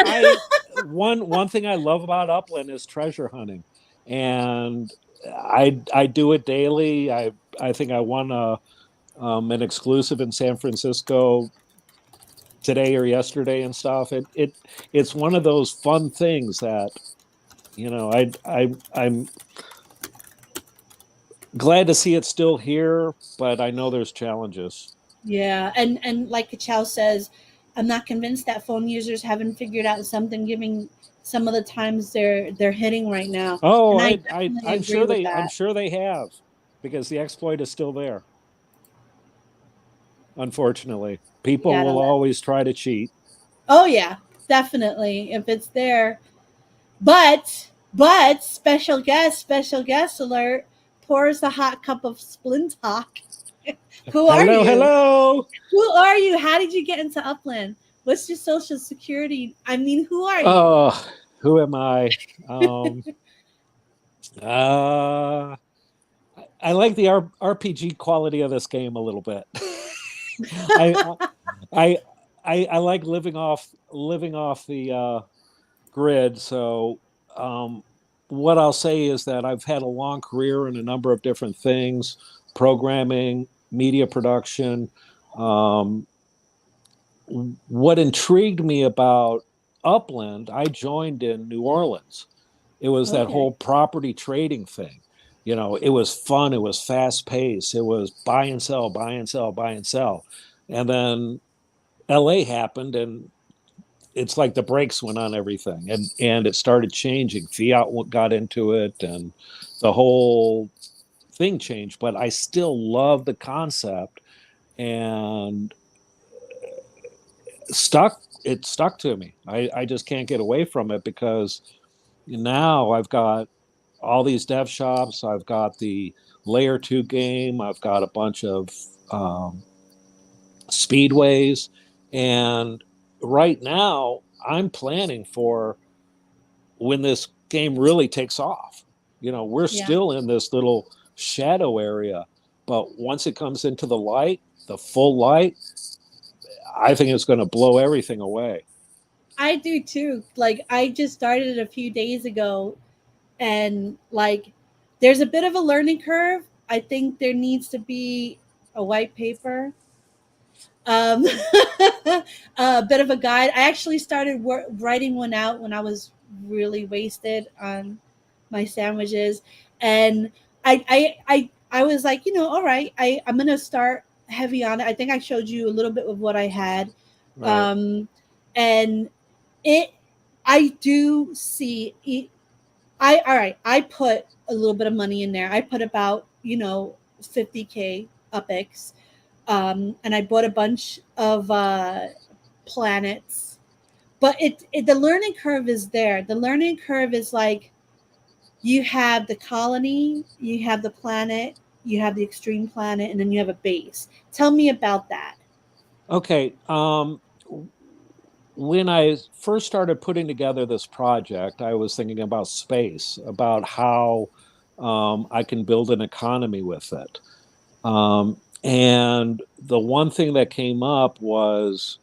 one thing I love about Upland is treasure hunting, and I do it daily. I think I won an exclusive in San Francisco today or yesterday and stuff. It's one of those fun things that I'm glad to see it still here, but I know there's challenges. Yeah, and like Chow says, I'm not convinced that phone users haven't figured out something giving some of the times they're hitting right now, Oh, and I definitely agree with I'm that. sure they have because the exploit is still there. Unfortunately, You people gotta will let. always try to cheat. Oh yeah, definitely if it's there. But special guest alert pours a hot cup of Splintok. Who are Hello, you? hello. Who are you? How did you get into Upland? What's your social security? I mean, who are you? Oh, who am I? Um, uh, I like the RPG quality of this game a little bit. I, I, I like living off the grid. So, what I'll say is that I've had a long career in a number of different things: programming, media production. Um, what intrigued me about Upland, I joined in New Orleans. It was that Okay. whole property trading thing. You know, it was fun, it was fast paced, it was buy and sell, buy and sell, buy and sell. And then LA happened and it's like the brakes went on everything and it started changing. Fiat got into it and the whole thing changed, but I still love the concept and stuck to me. I just can't get away from it because now I've got all these dev shops. I've got the Layer 2 game. I've got a bunch of um, speedways. And right now, I'm planning for when this game really takes off. We're Yeah. still in this little shadow area, but once it comes into the light, the full light, I think it's going to blow everything away. I do too. Like I just started a few days ago, and like there's a bit of a learning curve. I think there needs to be a white paper, um, a bit of a guide. I actually started writing one out when I was really wasted on my sandwiches, and I was like, all right, I'm gonna start heavy on it. I think I showed you a little bit of what I had, Right. um, and it. I do see. All right. I put a little bit of money in there. I put about 50K UpX, and I bought a bunch of planets. But the learning curve is there. The learning curve is like you have the colony, you have the planet, you have the extreme planet, and then you have a base. Tell me about that. Okay. When I first started putting together this project, I was thinking about space, about how I can build an economy with it. And the one thing that came up was,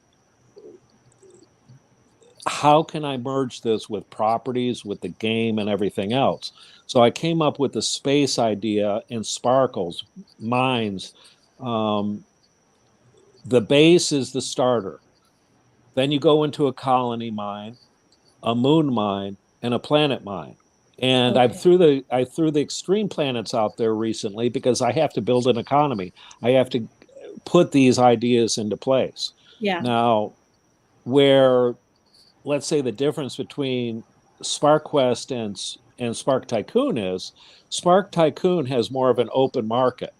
how can I merge this with properties, with the game, and everything else? So I came up with the space idea in sparkles, mines. Um, the base is the starter. Then you go into a colony mine, a moon mine, and a planet mine. And Okay. I threw the extreme planets out there recently because I have to build an economy. I have to put these ideas into place. Yeah. Now, where, let's say, the difference between SparkQuest and Spark Tycoon is, Spark Tycoon has more of an open market.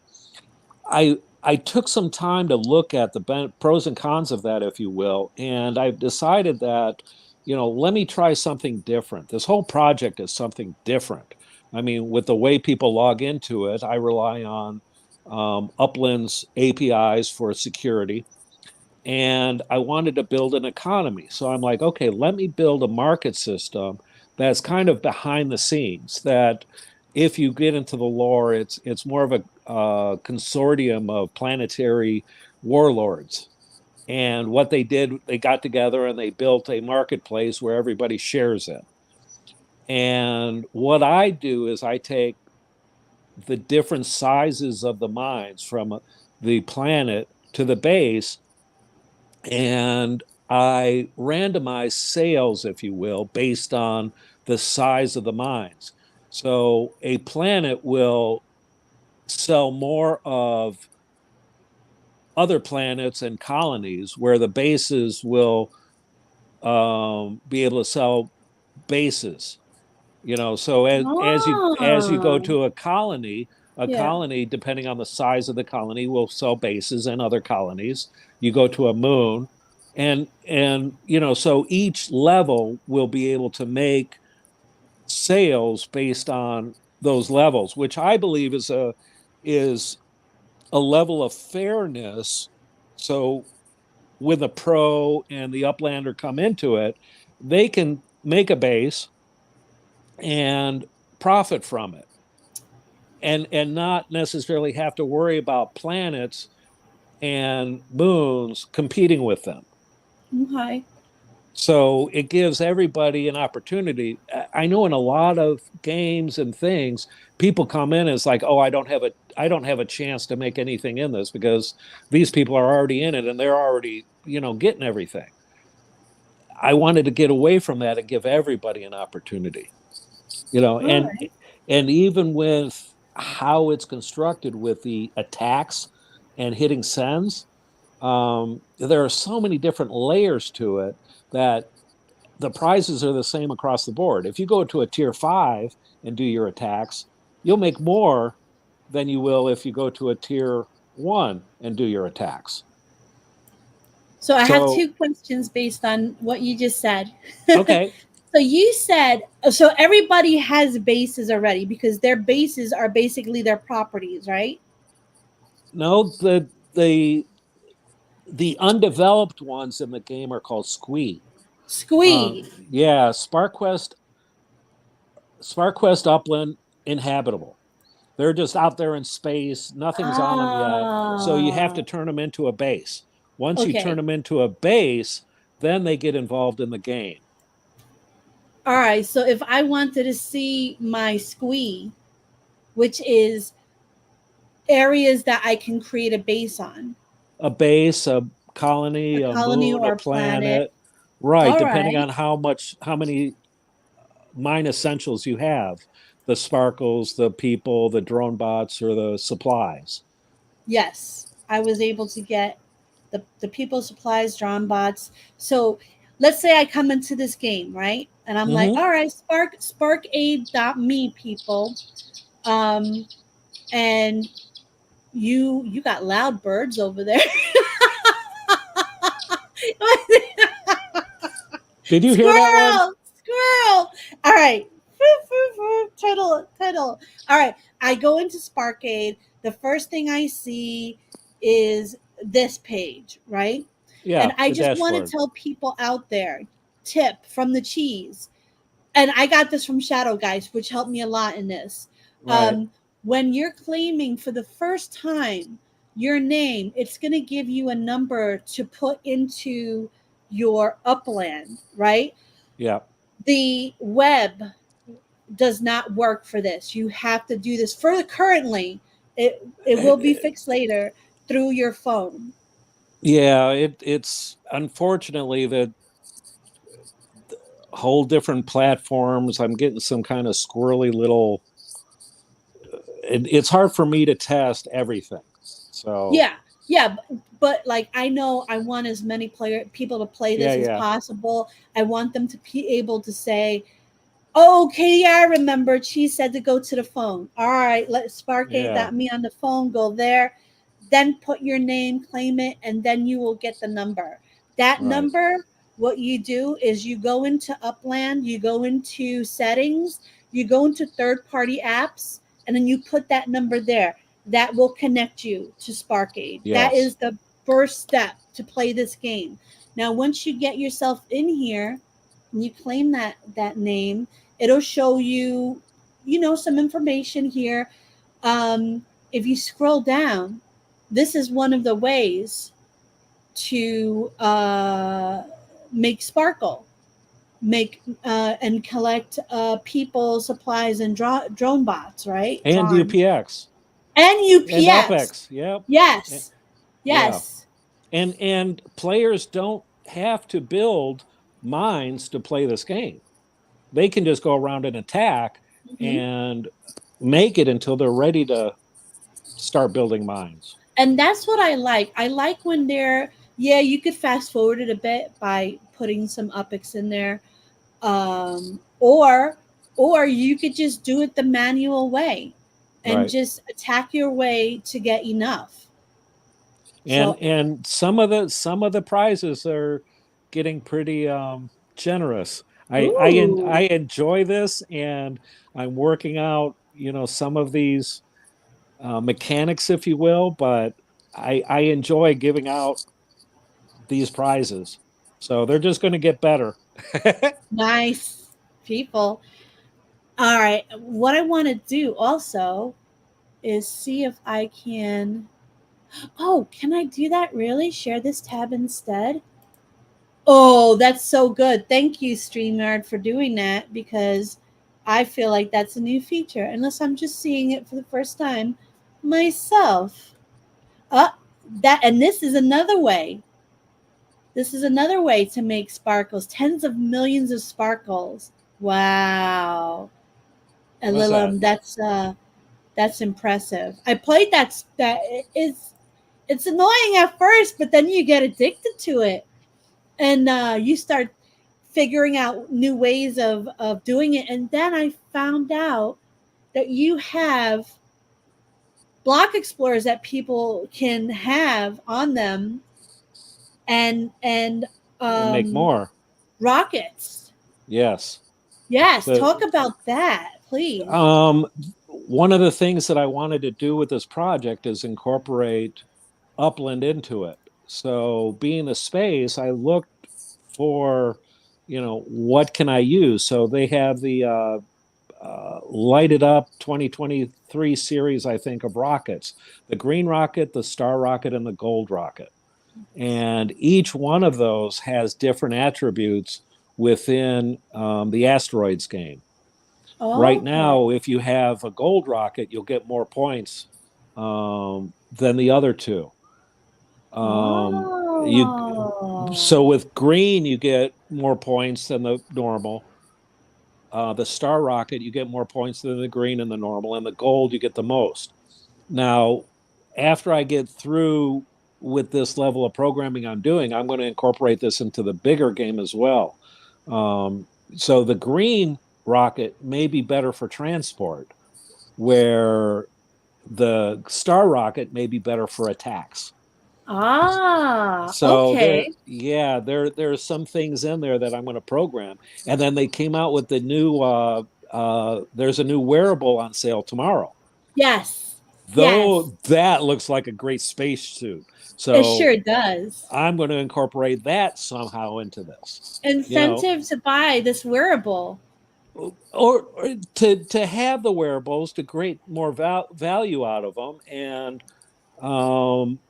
I took some time to look at the pros and cons of that, if you will, and I've decided that, let me try something different. This whole project is something different. I mean, with the way people log into it, I rely on Upland's APIs for security, and I wanted to build an economy. So I'm like, okay, let me build a market system that's kind of behind the scenes. That if you get into the lore, it's more of a consortium of planetary warlords. And what they did, they got together and they built a marketplace where everybody shares it. And what I do is I take the different sizes of the mines from the planet to the base, and I randomize sales, if you will, based on the size of the mines. So a planet will sell more of other planets and colonies, where the bases will be able to sell bases. So as you go Oh, to a yeah. colony, depending on the size of the colony, will sell bases and other colonies. You go to a moon, and so each level will be able to make sales based on those levels, which I believe is a level of fairness. So when the pro and the uplander come into it, they can make a base and profit from it, and not necessarily have to worry about planets and moons competing with them. Okay. So it gives everybody an opportunity. I know in a lot of games and things, people come in as like, oh, I don't have a chance to make anything in this because these people are already in it and they're already, getting everything. I wanted to get away from that and give everybody an opportunity. you know All and right. and even with how it's constructed with the attacks and hitting sends, there are so many different layers to it that the prizes are the same across the board. If you go to a tier 5 and do your attacks, you'll make more than you will if you go to a tier 1 and do your attacks. So I have So, two questions based on what you just said. okay. So you said, so everybody has bases already because their bases are basically their properties, right? No, the undeveloped ones in the game are called Squee. Squee. Yeah, SparkQuest Upland inhabitable. They're just out there in space. Nothing's on them yet. So you have Ah, to turn them into a base. Once you turn okay. them into a base, then they get involved in the game. All right. So if I wanted to see my squee, which is areas that I can create a base on, A base, a a colony, a colony moon, a or a planet. planet. Right, All depending right. on how many mine essentials you have. The sparkles, the people, the drone bots, or the supplies. Yes, I was able to get the people supplies, drawn bots. So let's say I come into this game, right? And I'm like, Mm-hmm. all right, sparkade.me people. Um, and you got loud birds over there. Did you hear that one? Squirrel, squirrel. All right. Turtle, turtle. All right. I go into Sparkade. The first thing I see is this page, right? Yeah, And I the just want to dashboard. tell people out there, tip from the cheese. And I got this from Shadow Guys, which helped me a lot in this. Right. Um, when you're claiming for the first time your name, it's going to give you a number to put into your upland, right? Yeah. The web does not work for this. You have to do this for currently. It will be fixed later through your phone. Yeah, it's unfortunately that whole different platforms. I'm getting some kind of squirrely little. It's hard for me to test everything. So Yeah, yeah, but like I know I want as many player people to play yeah, this as yeah, possible. I want them to be able to say, "Oh, okay, yeah, I remember. She said to go to the phone. All right, let Sparkade yeah. that me on the phone. Go there, then put your name, claim it, and then you will get the number. That Right. number, what you do is you go into Upland, you go into settings, you go into third party apps, and then you put that number there. That will connect you to Sparkade. That Yes. is the first step to play this game. Now, once you get yourself in here and you claim that name, it'll show you, some information here. If you scroll down, this is one of the ways to make sparkle, make and collect people, supplies, and drone bots, right? And Drawn UPX and and UPS. UpX. Yep. Yes, Yeah. yes. And players don't have to build mines to play this game. They can just go around and attack Mhm. and make it until they're ready to start building mines. And that's what I like. I like when they're, yeah, you could fast forward it a bit by putting some UpX in there, um, or or you could just do it the manual way and Right. just attack your way to get enough. So, And some of the prizes are getting pretty generous. I ooh, enjoy this, and I'm working out some of these mechanics, if you will, but I enjoy giving out these prizes. So they're just going to get better. nice people. All right, what I want to do also is see if I can. Oh, can I do that? Really? Share this tab instead? Oh, that's so good. Thank you, StreamYard, for doing that because I feel like that's a new feature, unless I'm just seeing it for the first time myself. Uh, and this is another way. This is another way to make sparkles, tens of millions of sparkles. Wow. What's that? That's impressive. I played that is it's annoying at first, but then you get addicted to it and you start figuring out new ways of doing it. And then I found out that you have block explorers that people can have on them and And make um, more. rockets. Yes. Yes, The, talk about that, please. one of the things that I wanted to do with this project is incorporate upland into it. So being a space, I looked for, what can I use? So they have the lighted up 2023 series, I think, of rockets: the green rocket, the star rocket, and the gold rocket. And each one of those has different attributes within the asteroids game. Right Okay. now, if you have a gold rocket, you'll get more points than the other two. You Oh. so with green, you get more points than the normal. The star rocket, you get more points than the green and the normal, and the gold, you get the most. Now, after I get through with this level of programming I'm doing, I'm going to incorporate this into the bigger game as well. So the green rocket may be better for transport, where the star rocket may be better for attacks. So Okay. there's some things in there that I'm going to program, and then they came out with the new. There's a new wearable on sale tomorrow. Yes. Yes. Though that looks like a great spacesuit, It so sure does. I'm going to incorporate that somehow into this. You know, Incentive to buy this wearable. or to have the wearables to create more value out of them, and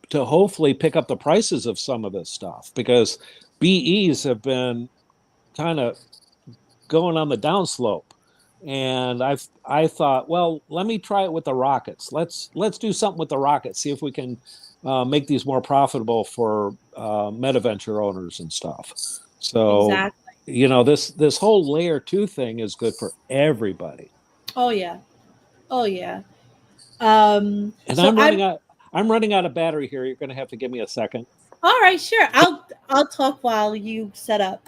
to hopefully pick up the prices of some of this stuff, because BEs have been kind of going on the downslope. And I thought, well, let me try it with the rockets. Let's do something with the rockets. See if we can make these more profitable for MetaVenture owners and stuff. So Exactly. this whole layer two thing is good for everybody. Oh yeah. Oh yeah. And So I'm running out of battery here. You're going to have to give me a second. all right, sure. I'll talk while you set up.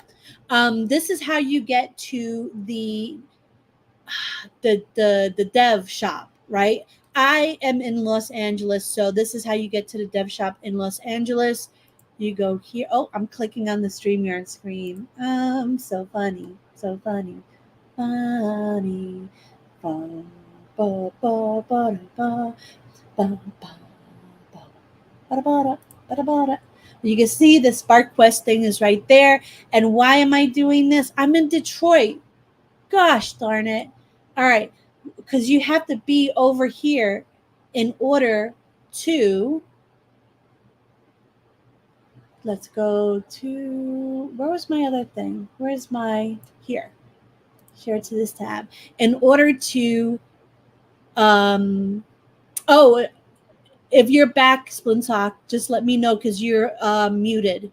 This is how you get to the dev shop, right? I am in Los Angeles, so this is how you get to the dev shop in Los Angeles. You go here. Oh, I'm clicking on the StreamYard screen. So funny, so funny, funny. Ba, ba, ba, ba, ba, ba, ba, ba, ba, ba, ba, ba, ba. You can see the Spark Quest thing is right there. And why am I doing this? I'm in Detroit. Gosh darn it. All right. Because you have to be over here in order to. Let's go to. Where was my other thing? Where's my. Here. Share to this tab. In order to. Oh, if you're back, Splintok, just let me know because you're muted.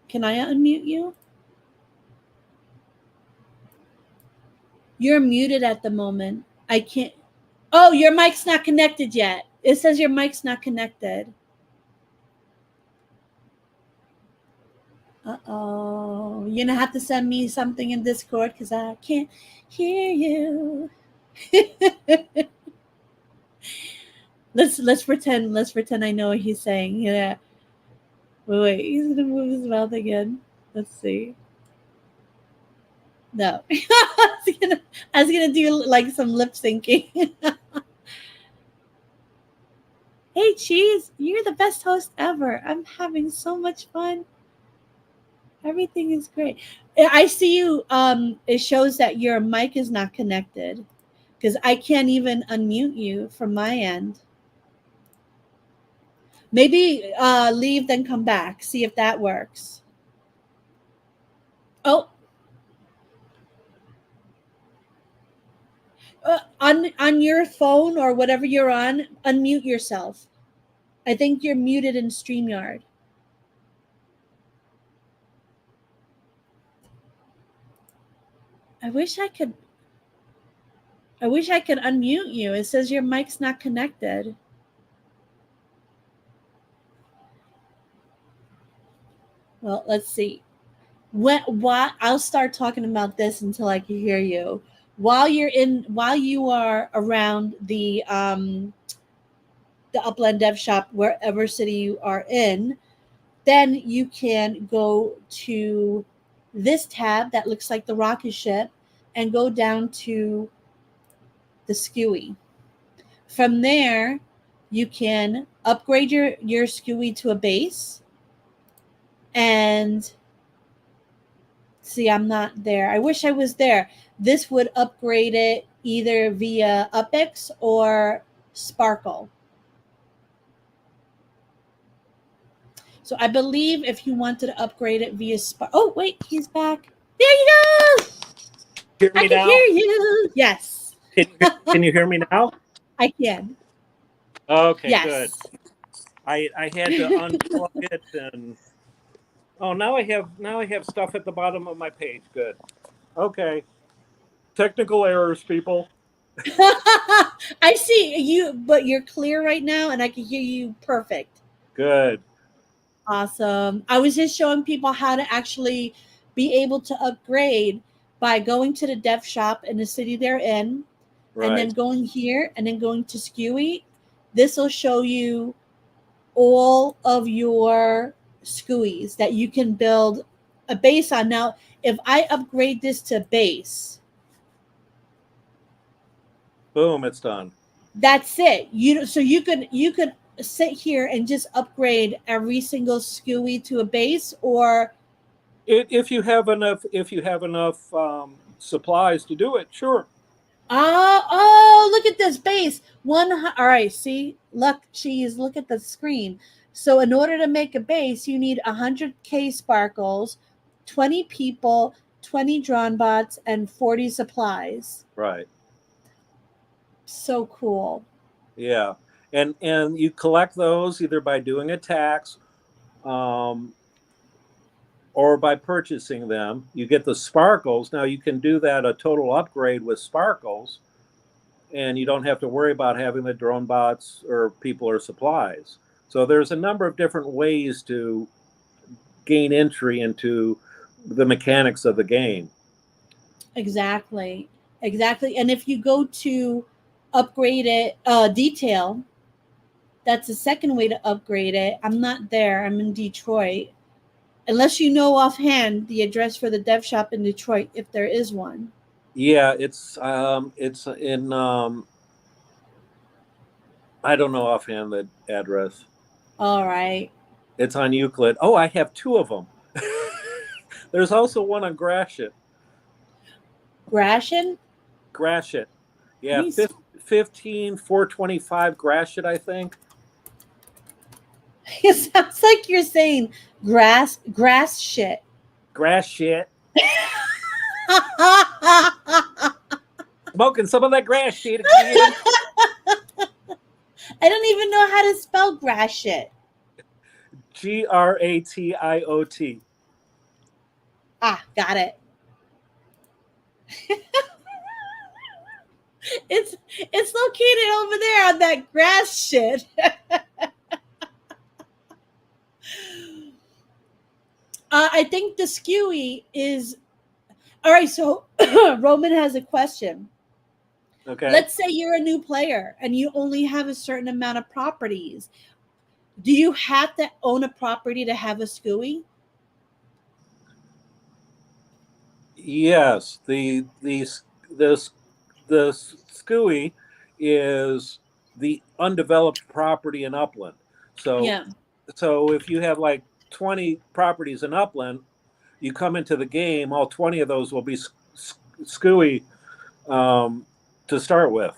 Can I unmute you? You're muted at the moment. I can't. Oh, your mic's not connected yet. It says your mic's not connected. Uh-oh. You're going to have to send me something in Discord because I can't hear you. let's pretend I know what he's saying. Yeah. Wait, he's gonna move his mouth again. Let's see. No. I was gonna do like some lip syncing. Hey Cheese, you're the best host ever. I'm having so much fun. Everything is great. I see you. It shows that your mic is not connected because I can't even unmute you from my end. Maybe leave, then come back. See if that works. Oh, on your phone or whatever you're on, unmute yourself. I think you're muted in StreamYard. I wish I could. I wish I could unmute you. It says your mic's not connected. Well, let's see. What I'll start talking about this until I can hear you. While you are around the Upland Dev Shop, wherever city you are in, then you can go to this tab that looks like the rocket ship and go down to the SKUI. From there, you can upgrade your SKUI to a base. And see, I'm not there. I wish I was there. This would upgrade it either via UpX or Sparkle. So I believe if you wanted to upgrade it via oh wait, he's back. There you go. Hear I me can now? hear you. Yes, Can you hear me now? I can. Okay, good. Yes. I had to unplug it and now I have stuff at the bottom of my page. Good. Okay. Technical errors, people. I see you, but you're clear right now, and I can hear you perfect. Good. Awesome. I was just showing people how to actually be able to upgrade by going to the dev shop in the city they're in, and then Right. going here and then going to SKUI. This will show you all of your SKUIs that you can build a base on. Now, if I upgrade this to base, Boom, it's done. that's it. So you could sit here and just upgrade every single SKUI to a base, or If you have enough supplies to do it, sure. oh, look at this base. All right, see, look, cheese, look at the screen. So in order to make a base, you need 100K sparkles, 20 people, 20 drawn bots, and 40 supplies. Right. So cool. Yeah. And you collect those either by doing a tax or by purchasing them. You get the sparkles. Now you can do that a total upgrade with sparkles, and you don't have to worry about having the drone bots or people or supplies. So there's a number of different ways to gain entry into the mechanics of the game. Exactly. Exactly. And if you go to upgrade it, detail, that's the second way to upgrade it. I'm not there. I'm in Detroit. Unless you know offhand the address for the dev shop in Detroit, if there is one. Yeah, it's in I don't know offhand the address. All right. It's on Euclid. Oh, I have two of them. There's also one on Gratiot. Gratian? Gratiot. Yeah, Me 15425 Gratiot, I think. It sounds like you're saying grass shit. Gratiot. Smoking some of that grass shit again. I don't even know how to spell grass shit. Gratiot. Ah, got it. It's located over there on that grass shit. I think the SKUI is all right. So Roman has a question. Okay. Let's say you're a new player and you only have a certain amount of properties. Do you have to own a property to have a SKUI? Yes, the SCUI is the undeveloped property in Upland. So Yeah. if you have like 20 properties in Upland, you come into the game, all 20 of those will be SCUI to start with.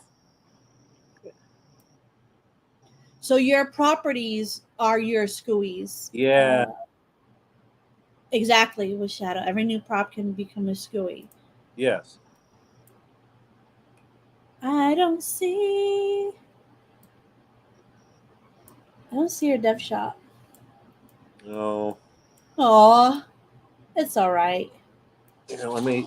So your properties are your SKUIs. Yeah. Exactly, with Shadow. Every new prop can become a SKUI. Yes. I don't see your dev shop. No. Aw, it's all right. Let me.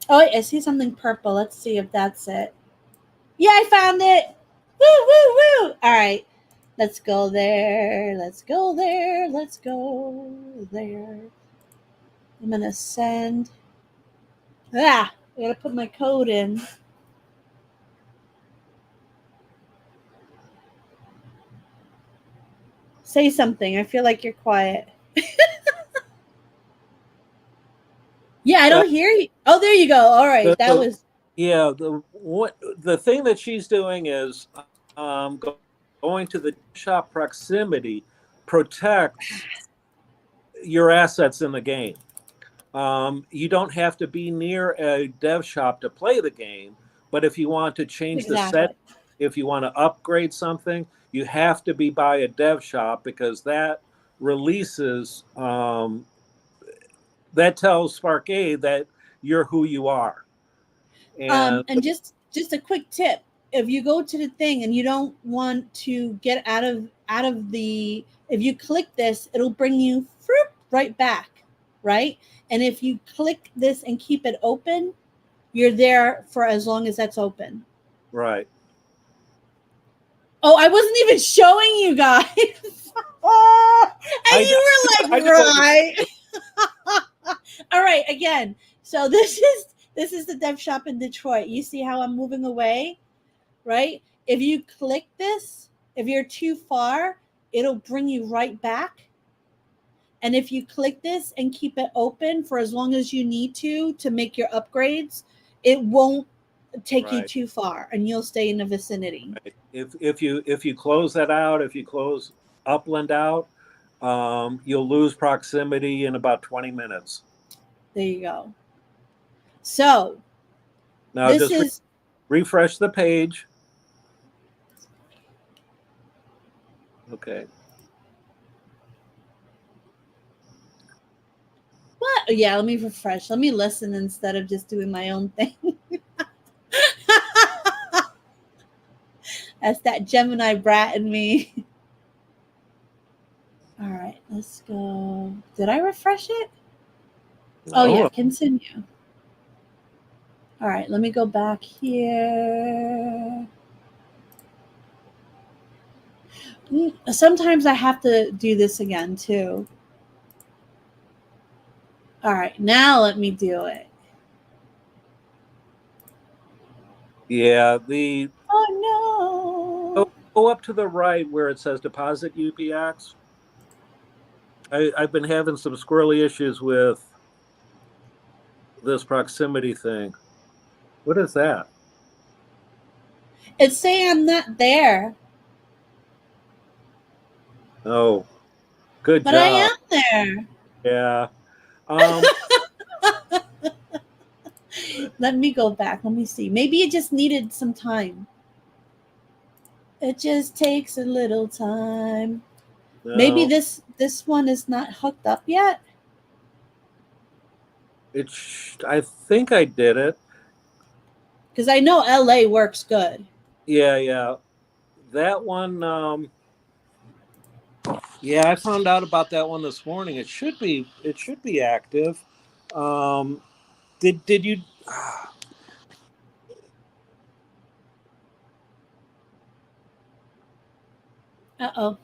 Oh, wait, I see something purple. Let's see if that's it. Yeah, I found it. Woo, woo, woo. All right. Let's go there. Let's go there. Let's go there. I'm going to send. I got to put my code in. Say something. I feel like you're quiet. I don't hear you. Oh, there you go. All right, that the, was yeah, the thing that she's doing is going to the shop proximity protects your assets in the game. You don't have to be near a dev shop to play the game, but if you want to change the exactly. set, if you want to upgrade something, you have to be by a dev shop because that releases that tells Sparkade that you're who you are. And And just a quick tip: if you go to the thing and you don't want to get out of the, if you click this, it'll bring you right back, right? And if you click this and keep it open, you're there for as long as that's open. right. Oh, I wasn't even showing you guys. Oh, and I, you I were know what like, right. All right, again. So this is the dev shop in Detroit. You see how I'm moving away, right? If you click this, if you're too far, it'll bring you right back. And if you click this and keep it open for as long as you need to make your upgrades, it won't take you right. too far and you'll stay in the vicinity. Right. If you close that out, if you close Upland out, you'll lose proximity in about 20 minutes. There you go. So Now this just is refresh the page. Okay. what? Yeah, let me refresh. Let me listen instead of just doing my own thing. That's that Gemini brat in me. All right, let's go. Did I refresh it? Oh, yeah, Oh, continue. All right, let me go back here. Sometimes I have to do this again, too. All right, now let me do it. yeah. The Oh, no. go up to the right where it says deposit UPX. I've been having some squirrely issues with this proximity thing. What is that? It's saying I'm not there, Oh, good but I job. am there. Yeah. Um, Let me go back. Let me see. Maybe it just needed some time. It just takes a little time. Maybe no, this one is not hooked up yet. I think I did it. Because I know LA works good. Yeah, yeah. That one, yeah, I found out about that one this morning. It should be active. Um, did you Uh-oh.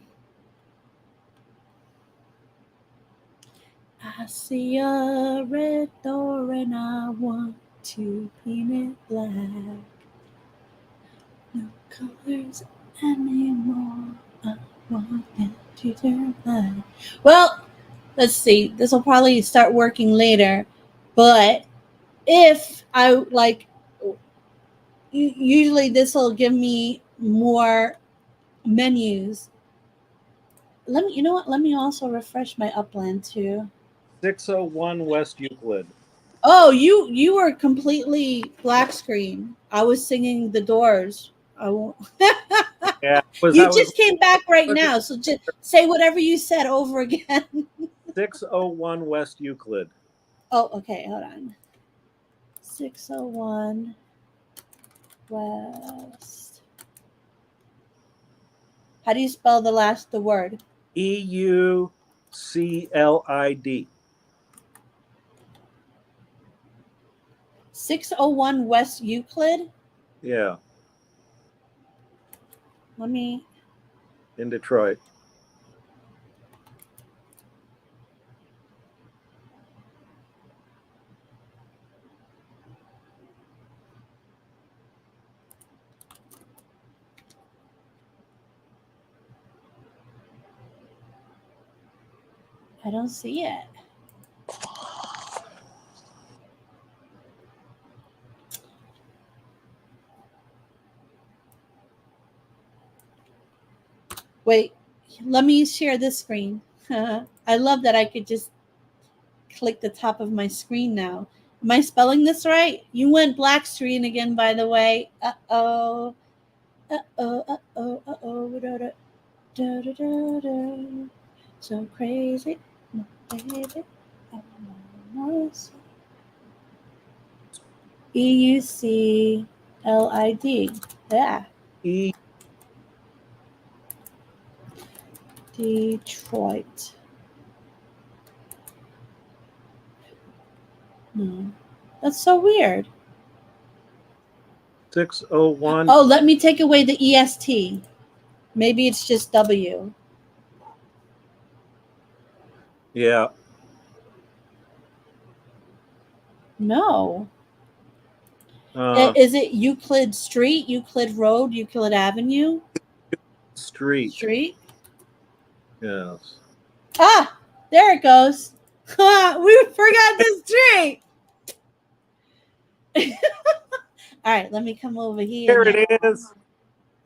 I see a red door and I want to paint it black. No colors anymore. I want it to turn black. Well, let's see. This will probably start working later. But if I like, usually this will give me more menus. Let me, you know what? Let me also refresh my Upland too. 601 West Euclid? Oh, you were completely black screen. I was singing The Doors. I won't. Yeah, I You was just came back right looking now, so just say whatever you said over again. 601 West Euclid. Oh, okay, hold on. 601 West. How do you spell the word? EUCLID. 601 West Euclid. Yeah, Let me. in Detroit. I don't see it. Wait, let me share this screen. I love that I could just click the top of my screen now. Am I spelling this right? You went black screen again, by the way. Uh-oh. Uh-oh, uh-oh, uh-oh. Da, da, da, da. So crazy. Baby. EUCLID. Yeah. E Detroit. No. That's so weird. 601. Oh, let me take away the EST. Maybe it's just W. Yeah. No. Uh, Is it Euclid Street, Euclid Road, Euclid Avenue? Street. Street? Yes. Ah, there it goes. We forgot the street. All right, let me come over here. Here Now. it is.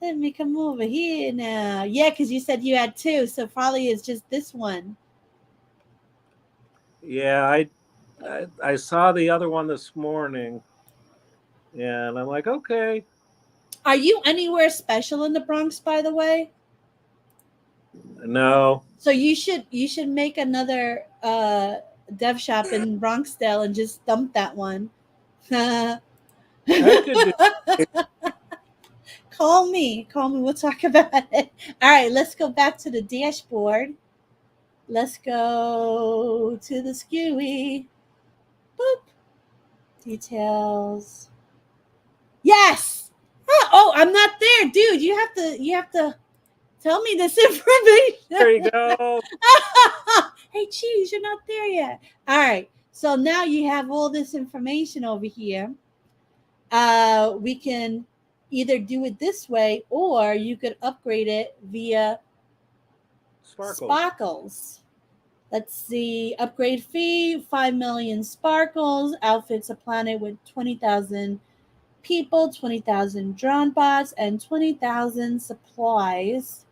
Let me come over here now. Yeah, because you said you had two, so probably it's just this one. Yeah, I saw the other one this morning, and I'm like, okay. Are you anywhere special in the Bronx, by the way? No. So you should make another dev shop in Bronxdale and just dump that one. I could do Call me. We'll talk about it. All right, let's go back to the dashboard. Let's go to the SKUI. Boop. Details. Yes. Oh, I'm not there, dude. You have to tell me this information. There you go. Hey, Cheese, you're not there yet. All right. So now you have all this information over here. We can either do it this way, or you could upgrade it via Sparkles. Let's see. Upgrade fee, 5 million sparkles. Outfits a planet with 20,000 people, 20,000 drone bots, and 20,000 supplies.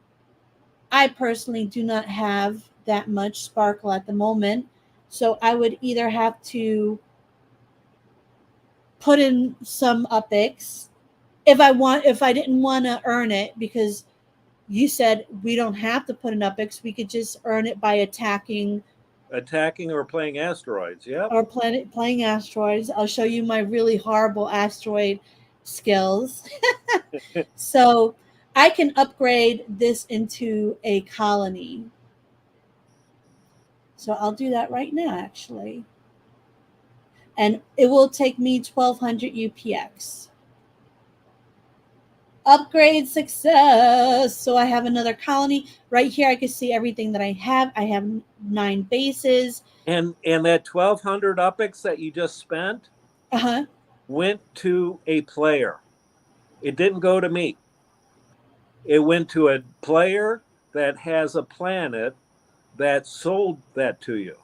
I personally do not have that much sparkle at the moment. So I would either have to put in some upics if I didn't want to earn it, because you said we don't have to put in upics. We could just earn it by attacking Or playing asteroids. Yep. or playing asteroids. I'll show you my really horrible asteroid skills. So I can upgrade this into a colony. So I'll do that right now, actually. And it will take me 1200 UPX. Upgrade success. So I have another colony. Right here, I can see everything that I have. I have 9 bases. And that 1,200 upics that you just spent went to a player. It didn't go to me. It went to a player that has a planet that sold that to you.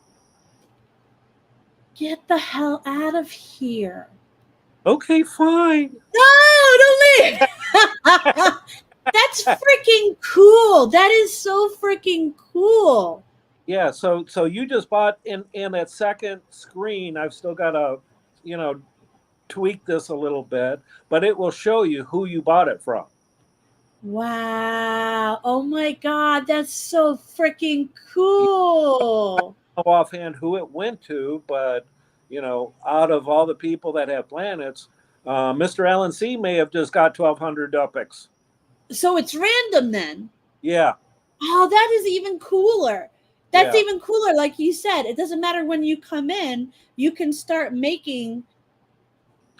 Get the hell out of here. Okay, fine. No, don't leave. That's freaking cool. That is so freaking cool. Yeah, so you just bought in that second screen. I've still got to, tweak this a little bit, but it will show you who you bought it from. Wow. Oh my God, that's so freaking cool. I don't know offhand who it went to, but out of all the people that have planets, Mr. Allen C may have just got 1,200 upics. So it's random then. Yeah. Oh, that is even cooler. That's even cooler. Like you said, it doesn't matter when you come in, you can start making.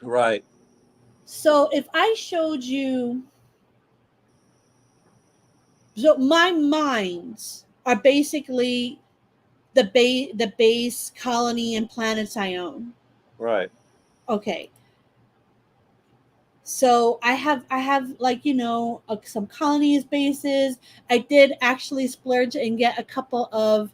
Right. So if I showed you, so my mines are basically the base colony and planets I own. Right. Okay. So I have like, some colonies bases. I did actually splurge and get a couple of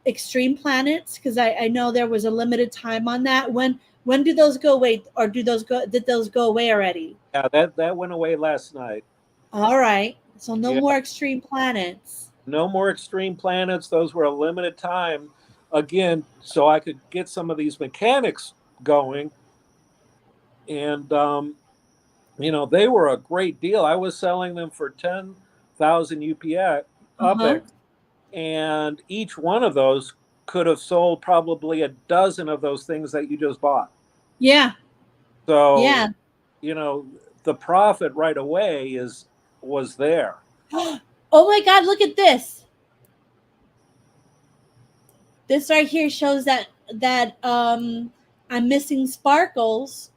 extreme planets because I know there was a limited time on that. When do those go away, or did those go away already? Yeah, that went away last night. All right. So no more extreme planets. No more extreme planets. Those were a limited time. Again, so I could get some of these mechanics going. And, they were a great deal. I was selling them for 10,000 UPX, Uh-huh. and each one of those could have sold probably a dozen of those things that you just bought. Yeah. So, Yeah. the profit right away was there. Oh my God, look at this. This right here shows that I'm missing sparkles.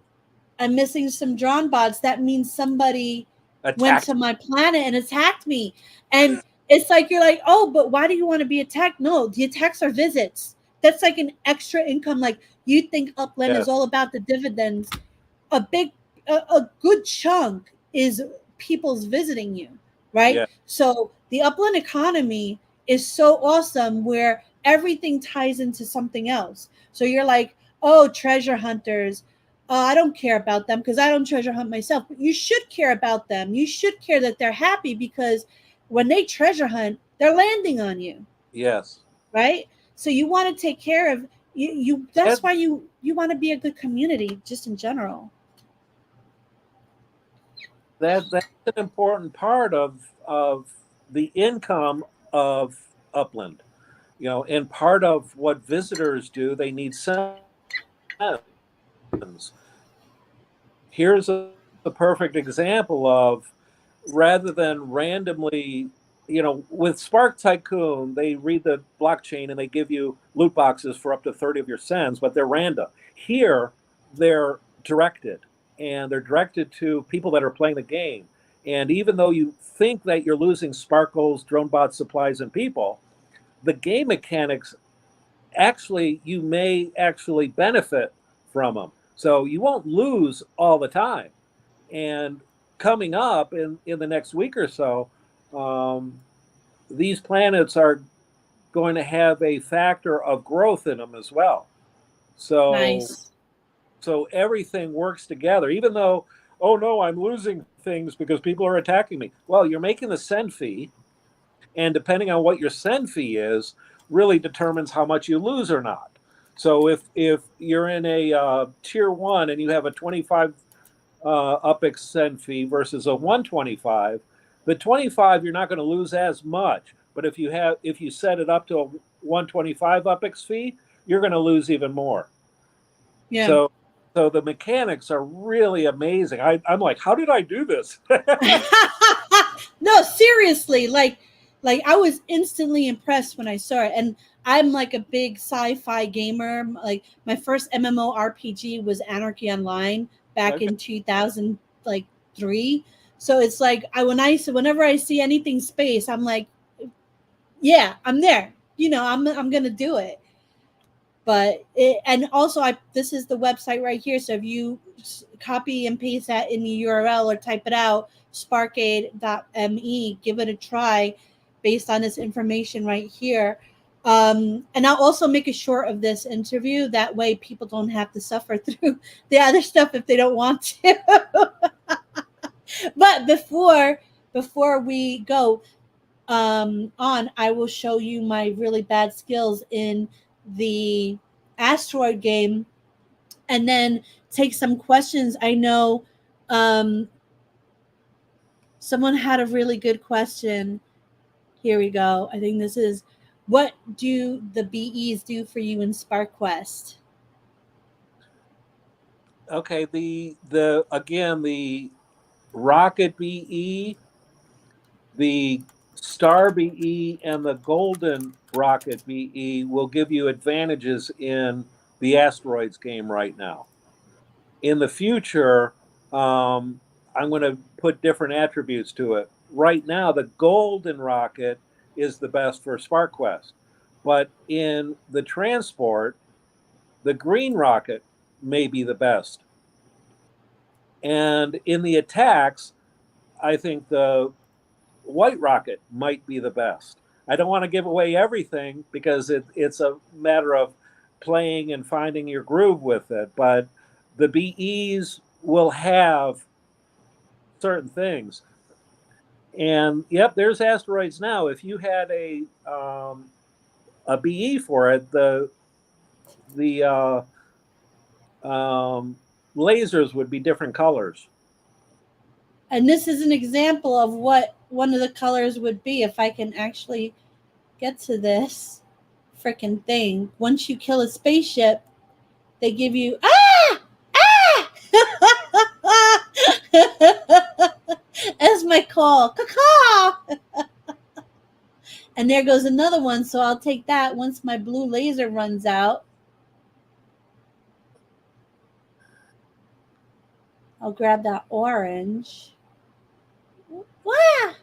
I'm missing some drawn bots. That means somebody went Attacked. to my planet and attacked me. And it's like you're like, oh, but why do you want to be attacked? No, the attacks are visits. That's like an extra income. Like you think Upland is Yes. all about the dividends. A good chunk is people's visiting you, right? Yeah. So the Upland economy is so awesome where everything ties into something else. So you're like, oh, treasure hunters. I don't care about them because I don't treasure hunt myself. But you should care about them. You should care that they're happy because when they treasure hunt, they're landing on you, Yes. right? So you want to take care of you. That's That, why you want to be a good community, just in general. that's an important part of the income of Upland. And part of what visitors do, they need sense. Here's a perfect example of, rather than randomly, with Spark Tycoon, they read the blockchain and they give you loot boxes for up to 30 of your cents, but they're random. Here, they're directed, and they're directed to people that are playing the game. And even though you think that you're losing sparkles, drone bot supplies, and people, the game mechanics, actually, you may actually benefit from them. So you won't lose all the time. And coming up in the next week or so, um, these planets are going to have a factor of growth in them as well. So Nice. so everything works together. Even though, oh no, I'm losing things because people are attacking me. Well, you're making the send fee, and depending on what your send fee is, really determines how much you lose or not. So if you're in a tier one and you have a 25 UPX send fee versus a 125, the 25 you're not going to lose as much. But if you set it up to a 125 UPX fee, you're going to lose even more. Yeah. So so the mechanics are really amazing. I'm like, how did I do this? No, seriously, like I was instantly impressed when I saw it. And I'm like a big sci-fi gamer. Like my first MMORPG was Anarchy Online back Okay. in 2000 like 3. So it's like whenever I see anything space, I'm like, yeah, I'm there. I'm going to do it. And also this is the website right here. So if you copy and paste that in the URL or type it out, sparkade.me, give it a try based on this information right here. And I'll also make a short of this interview. That way people don't have to suffer through the other stuff if they don't want to. But before we go on, I will show you my really bad skills in the asteroid game and then take some questions. I know someone had a really good question. Here we go. I think this is, what do the BEs do for you in SparkQuest? Okay, the Rocket BE, the Star BE, and the Golden Rocket BE will give you advantages in the asteroids game right now. In the future, I'm going to put different attributes to it. Right now, the Golden Rocket is the best for SparkQuest, but in the transport, the Green Rocket may be the best. And in the attacks, I think the White Rocket might be the best. I don't want to give away everything because it's a matter of playing and finding your groove with it. But the BEs will have certain things. And yep, there's asteroids now. If you had a BE for it, the lasers would be different colors. And this is an example of what one of the colors would be if I can actually get to this freaking thing. Once you kill a spaceship, they give you That's my call. Caw. And there goes another one, so I'll take that once my blue laser runs out. I'll grab that orange. Wah!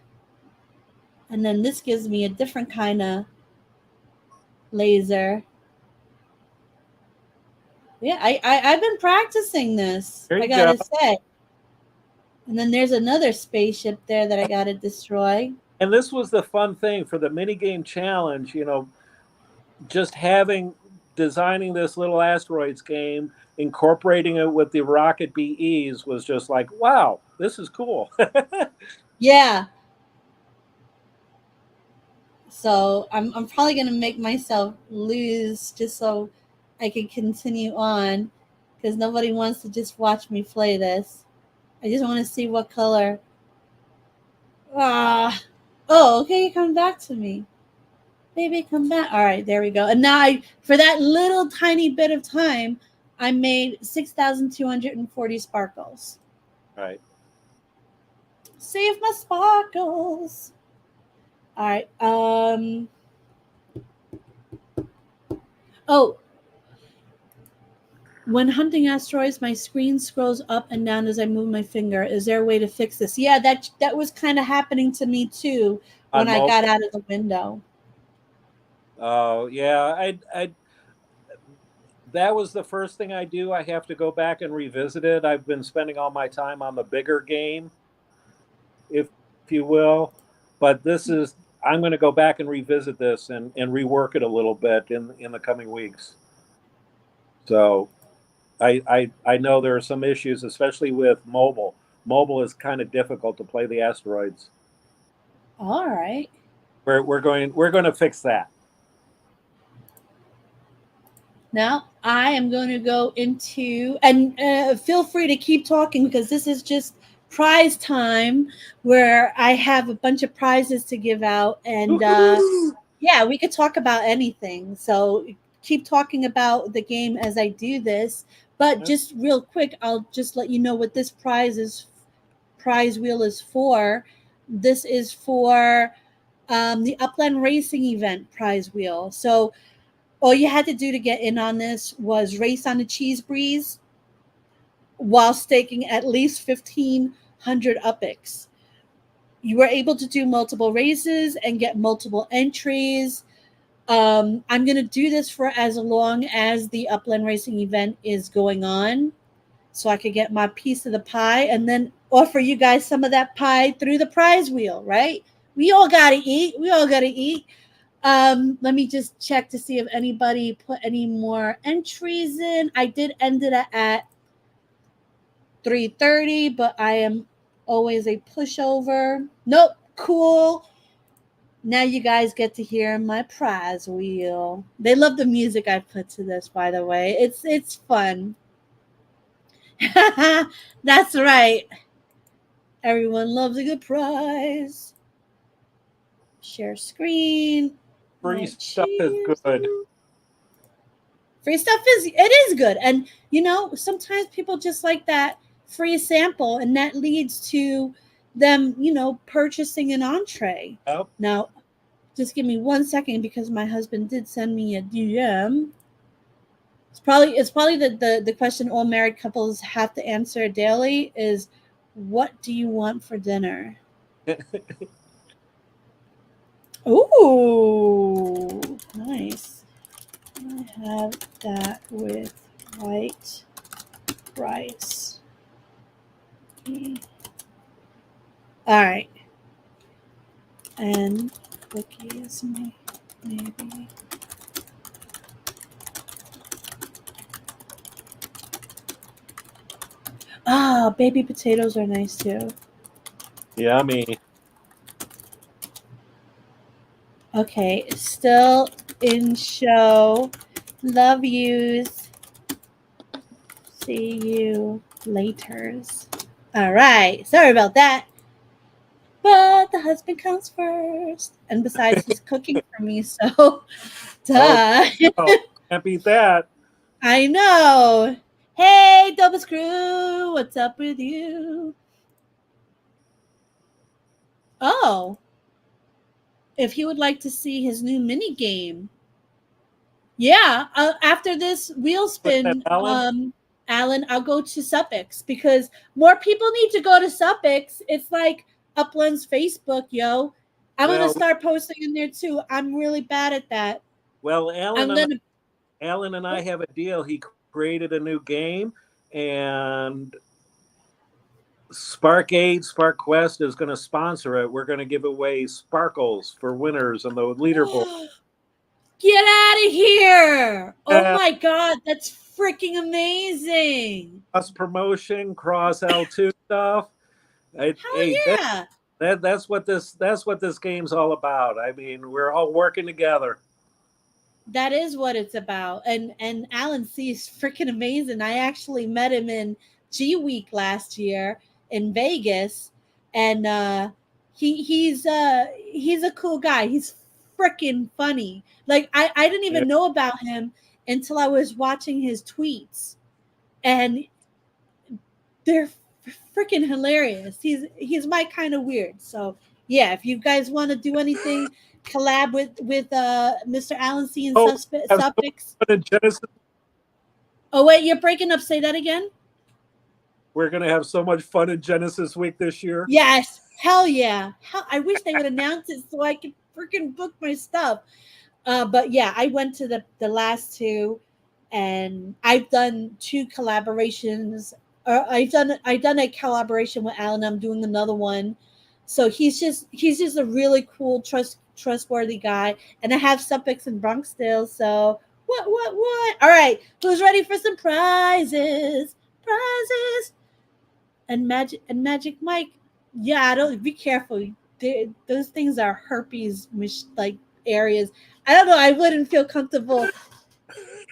And then this gives me a different kind of laser. Yeah, I've been practicing this. There you I gotta go. say. And then there's another spaceship there that I gotta destroy. And this was the fun thing for the minigame challenge, just designing this little asteroids game, incorporating it with the rocket BEs was just like, wow, this is cool. Yeah. So I'm probably gonna make myself lose just so I can continue on, because nobody wants to just watch me play this. I just want to see what color. Ah, oh, okay, you come back to me, baby, come back. All right, there we go. And now for that little tiny bit of time, I made 6,240 sparkles. Right. Save my sparkles. All right. Oh, when hunting asteroids, my screen scrolls up and down as I move my finger. Is there a way to fix this? Yeah, that was kind of happening to me too when I got out of the window. Oh, yeah. I that was the first thing I do. I have to go back and revisit it. I've been spending all my time on the bigger game, if you will. But I'm going to go back and revisit this and rework it a little bit in the coming weeks. So I know there are some issues, especially with mobile. Mobile is kind of difficult to play the asteroids. All right. We're going to fix that. Now I am going to go into, and feel free to keep talking because this is just prize time where I have a bunch of prizes to give out. And yeah, we could talk about anything. So keep talking about the game as I do this. But just real quick, I'll just let you know what this prize wheel is for. This is for the Upland Racing event prize wheel. So all you had to do to get in on this was race on the Cheese Breeze while staking at least 1,500 UPIX. You were able to do multiple races and get multiple entries. I'm going to do this for as long as the Upland Racing event is going on, so I could get my piece of the pie and then offer you guys some of that pie through the prize wheel, right? We all got to eat. Let me just check to see if anybody put any more entries in. I did end it at 3:30, but I am always a pushover. Nope, cool. Now you guys get to hear my prize wheel. They love the music I put to this, by the way. It's fun. That's right. Everyone loves a good prize. Share screen. Free stuff is good. Free stuff is good. And sometimes people just like that free sample, and that leads to them, purchasing an entree. Yep. Now, just give me 1 second because my husband did send me a DM. It's probably the question all married couples have to answer daily is, what do you want for dinner? Ooh, nice. I have that with white rice. All right. And cookies, maybe. Ah, baby potatoes are nice too. Yummy. Okay, still in show. Love yous. See you laters. All right. Sorry about that. But the husband comes first. And besides, he's cooking for me, so Oh, duh. oh, can't beat that. I know. Hey, double screw, what's up with you? Oh, if he would like to see his new mini game. Yeah, after this wheel What's that, spin, Alan? Alan, I'll go to Suffix because more people need to go to Suffix. It's like Upland's Facebook, yo. I'm gonna Well, start posting in there too. I'm really bad at that. well, I'm gonna. Alan and I have a deal. He created a new game, and Sparkade, Spark Quest is going to sponsor it. We're going to give away sparkles for winners on the leaderboard. Get out of here! Oh Yeah, my god, that's freaking amazing! cross promotion, cross L2 stuff. Hell Hey, yeah! that's what this game's all about. I mean, we're all working together. That is what it's about. And Alan C is freaking amazing. I actually met him in G Week last year in Vegas, and he's a cool guy. He's freaking funny. Like I didn't Yeah. even know about him until I was watching his tweets, and they're freaking hilarious. He's my kind of weird. So yeah, if you guys want to do anything, collab with Mr. Allen C and Oh, have so much Suffix. fun in Genesis. Oh wait, you're breaking up. Say that again. We're going to have so much fun in Genesis Week this year. Yes, hell yeah. Hell, I wish they would announce it so I could freaking book my stuff. But yeah, I went to the last two, and I've done two collaborations. I've done a collaboration with Alan. I'm doing another one. So he's just a really cool, trustworthy guy. And I have Suffix in Bronx still. So what? All right, who's ready for some prizes? Prizes and Magic Mike. Yeah, I don't be careful. Those things are herpes like areas. I don't know. I wouldn't feel comfortable.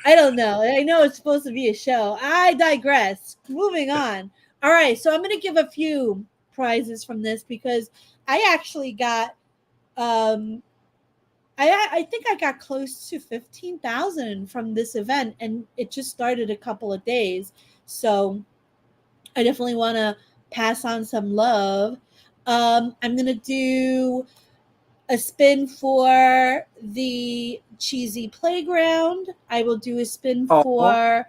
I don't know. I know it's supposed to be a show. I digress. Moving on. All right, so I'm going to give a few prizes from this because I actually got I think I got close to 15,000 from this event, and it just started a couple of days. So I definitely want to pass on some love. I'm going to do a spin for the cheesy playground. I will do a spin Oh, for.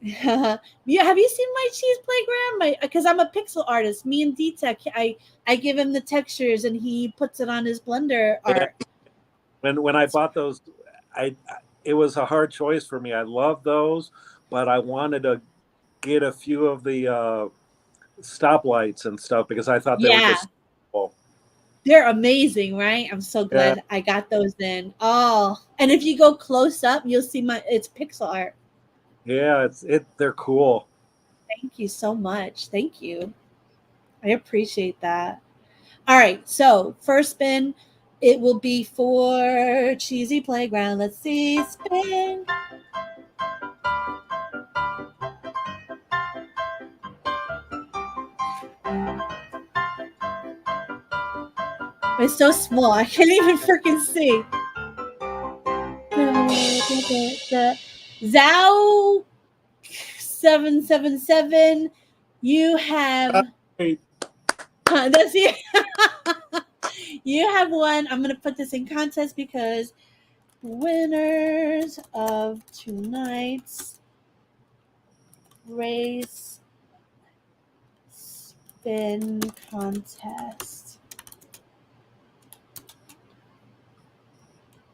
Yeah, have you seen my cheese playground? Because I'm a pixel artist. Me and D-Tech, I give him the textures and he puts it on his Blender yeah. art. When I bought those, I it was a hard choice for me. I love those, but I wanted to get a few of the stoplights and stuff because I thought they were Yeah, just cool. they're amazing, right? I'm so Yeah, glad I got those in. Oh, and if you go close up, you'll see it's pixel art. yeah, they're cool. Thank you so much. Thank you. I appreciate that. All right, so first spin, it will be for Cheesy Playground. Let's see, spin. It's so small, I can't even freaking see. Zhao 777. You have Hey, that's it. You have won. I'm gonna put this in contest because winners of tonight's race spin contest.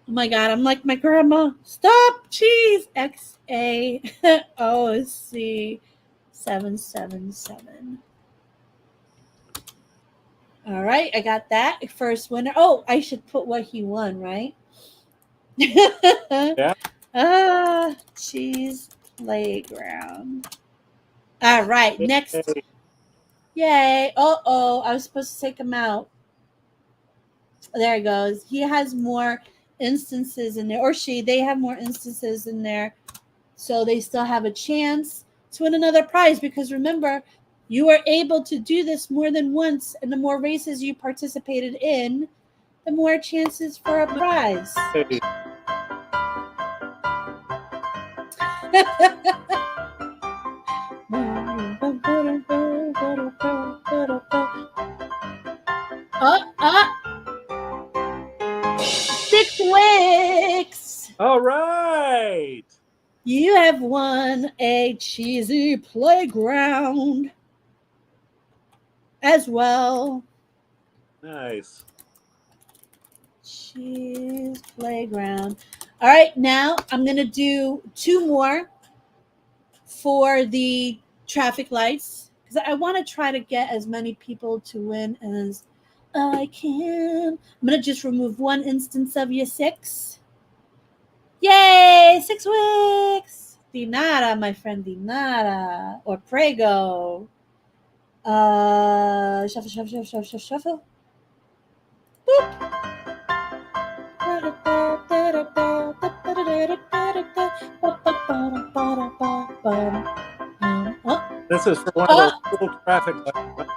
Oh my god, I'm like my grandma. Stop cheese. XAOC 777. All right, I got that. First winner. Oh, I should put what he won, right? yeah, Cheese playground. All right, next. hey, Yay. Oh, I was supposed to take him out. There it goes. He has more instances in there, or she. They have more instances in there, so they still have a chance to win another prize. Because remember, you are able to do this more than once, and the more races you participated in, the more chances for a prize. Hey, uh, 6 weeks. all right. You have won a cheesy playground as well. Nice. Cheese playground. All right, now I'm going to do 2 more for the traffic lights because I want to try to get as many people to win as I can. I'm going to just remove 1 instance of your 6. Yay, 6 weeks. Dinara, my friend, Dinara. Or Prego. Shuffle, shuffle, shuffle, shuffle, shuffle. Boop. This is for one of those cool traffic lights.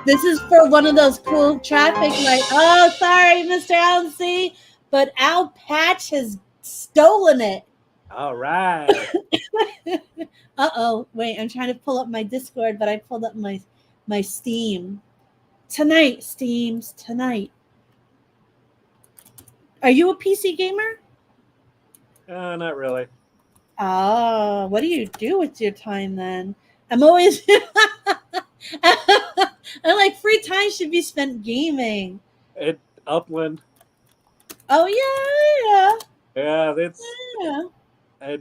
This is for one of those cool traffic lights. Oh, sorry, Mr. Alcy, but Al Patch has stolen it. All right. Uh-oh. Wait, I'm trying to pull up my Discord, but I pulled up my Steam. Tonight, Steams, tonight. Are you a PC gamer? Not really. Oh, what do you do with your time then? I'm always I'm like free time should be spent gaming. Upland. Oh yeah. Yeah, it's. Yeah.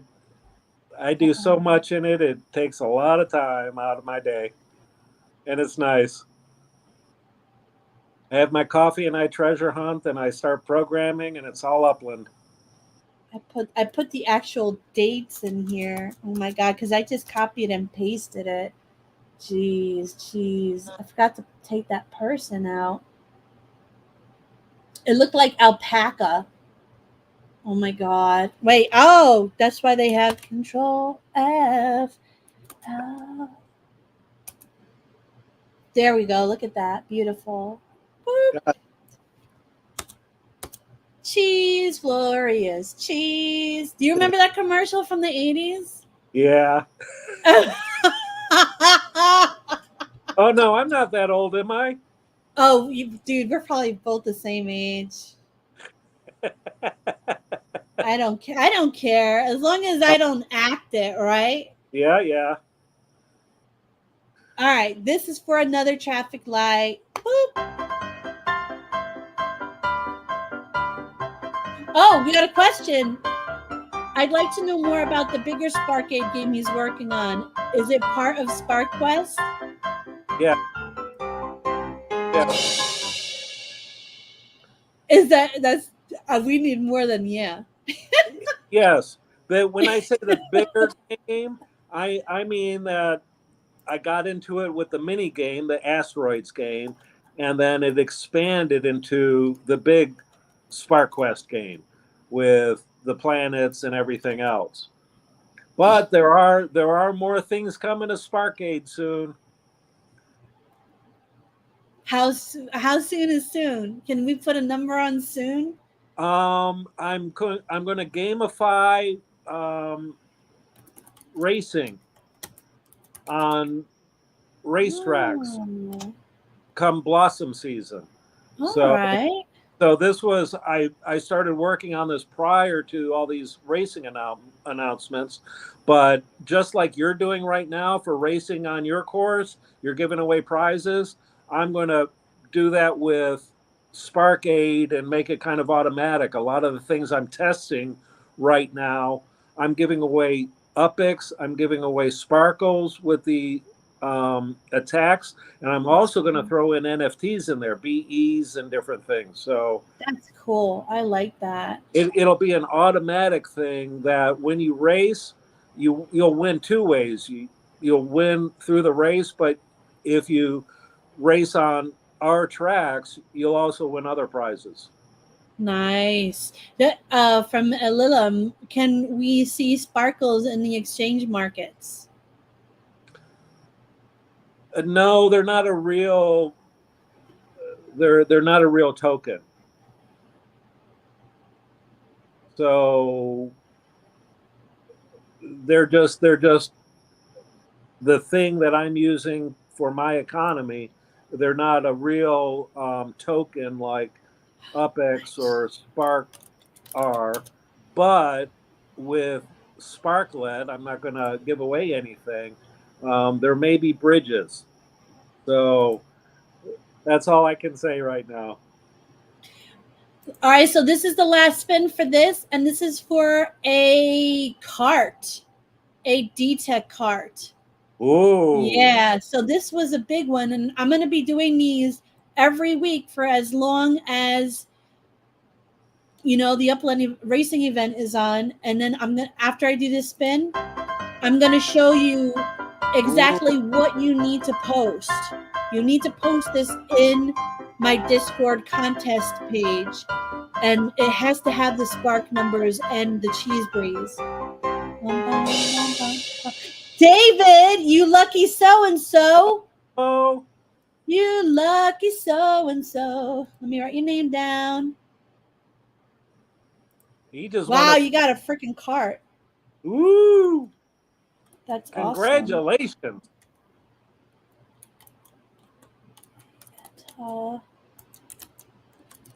I do so much in it. It takes a lot of time out of my day, and it's nice. I have my coffee and I treasure hunt, and I start programming, and it's all Upland. I put the actual dates in here. Oh my god, because I just copied and pasted it. Jeez. I forgot to take that person out. It looked like alpaca. Oh my god. Wait, oh, that's why they have Control F. Oh. There we go. Look at that. Beautiful. Boop. Yeah. Cheese, glorious cheese. Do you remember that commercial from the 80s? Yeah. Oh no, I'm not that old, am I? Oh, dude, we're probably both the same age. I don't care. I don't care as long as I don't act it, right? Yeah. All right, this is for another traffic light. Boop. Oh, we got a question. I'd like to know more about the bigger Sparkade game he's working on. Is it part of Spark Quest? Yeah. Is that's we need more than yeah. Yes. When I say the bigger game, I mean that I got into it with the mini game, the Asteroids game, and then it expanded into the big Spark Quest game with the planets and everything else. But there are more things coming to Sparkade soon. How soon is soon? Can we put a number on soon? I'm going to gamify racing on racetracks come blossom season. All right. So this was I started working on this prior to all these racing announcements, but just like you're doing right now for racing on your course, you're giving away prizes. I'm going to do that with Sparkade and make it kind of automatic. A lot of the things I'm testing right now, I'm giving away Upix, I'm giving away Sparkles with the attacks, and I'm also going to throw in NFTs in there, BEs and different things. So that's cool. I like that. It'll be an automatic thing that when you race, you'll win 2 ways. You'll win through the race, but if you race on our tracks, you'll also win other prizes. Nice. That from Elilam, can we see sparkles in the exchange markets? No, they're not a real. They're not a real token. So they're just the thing that I'm using for my economy. They're not a real token like UpX or Spark are, but with Sparklet, I'm not going to give away anything. There may be bridges, so that's all I can say right now. All right, so this is the last spin for this, and this is for a cart, a D-Tech cart. Ooh. Yeah, so this was a big one, and I'm going to be doing these every week for as long as the Upland racing event is on, and then after I do this spin, I'm going to show you exactly what you need to post. You need to post this in my Discord contest page, and it has to have the spark numbers and the cheese breeze. David, you lucky so-and-so. Oh. You lucky so-and-so. Let me write your name down. He just wow, you got a freaking cart. Ooh. That's Congratulations. Awesome.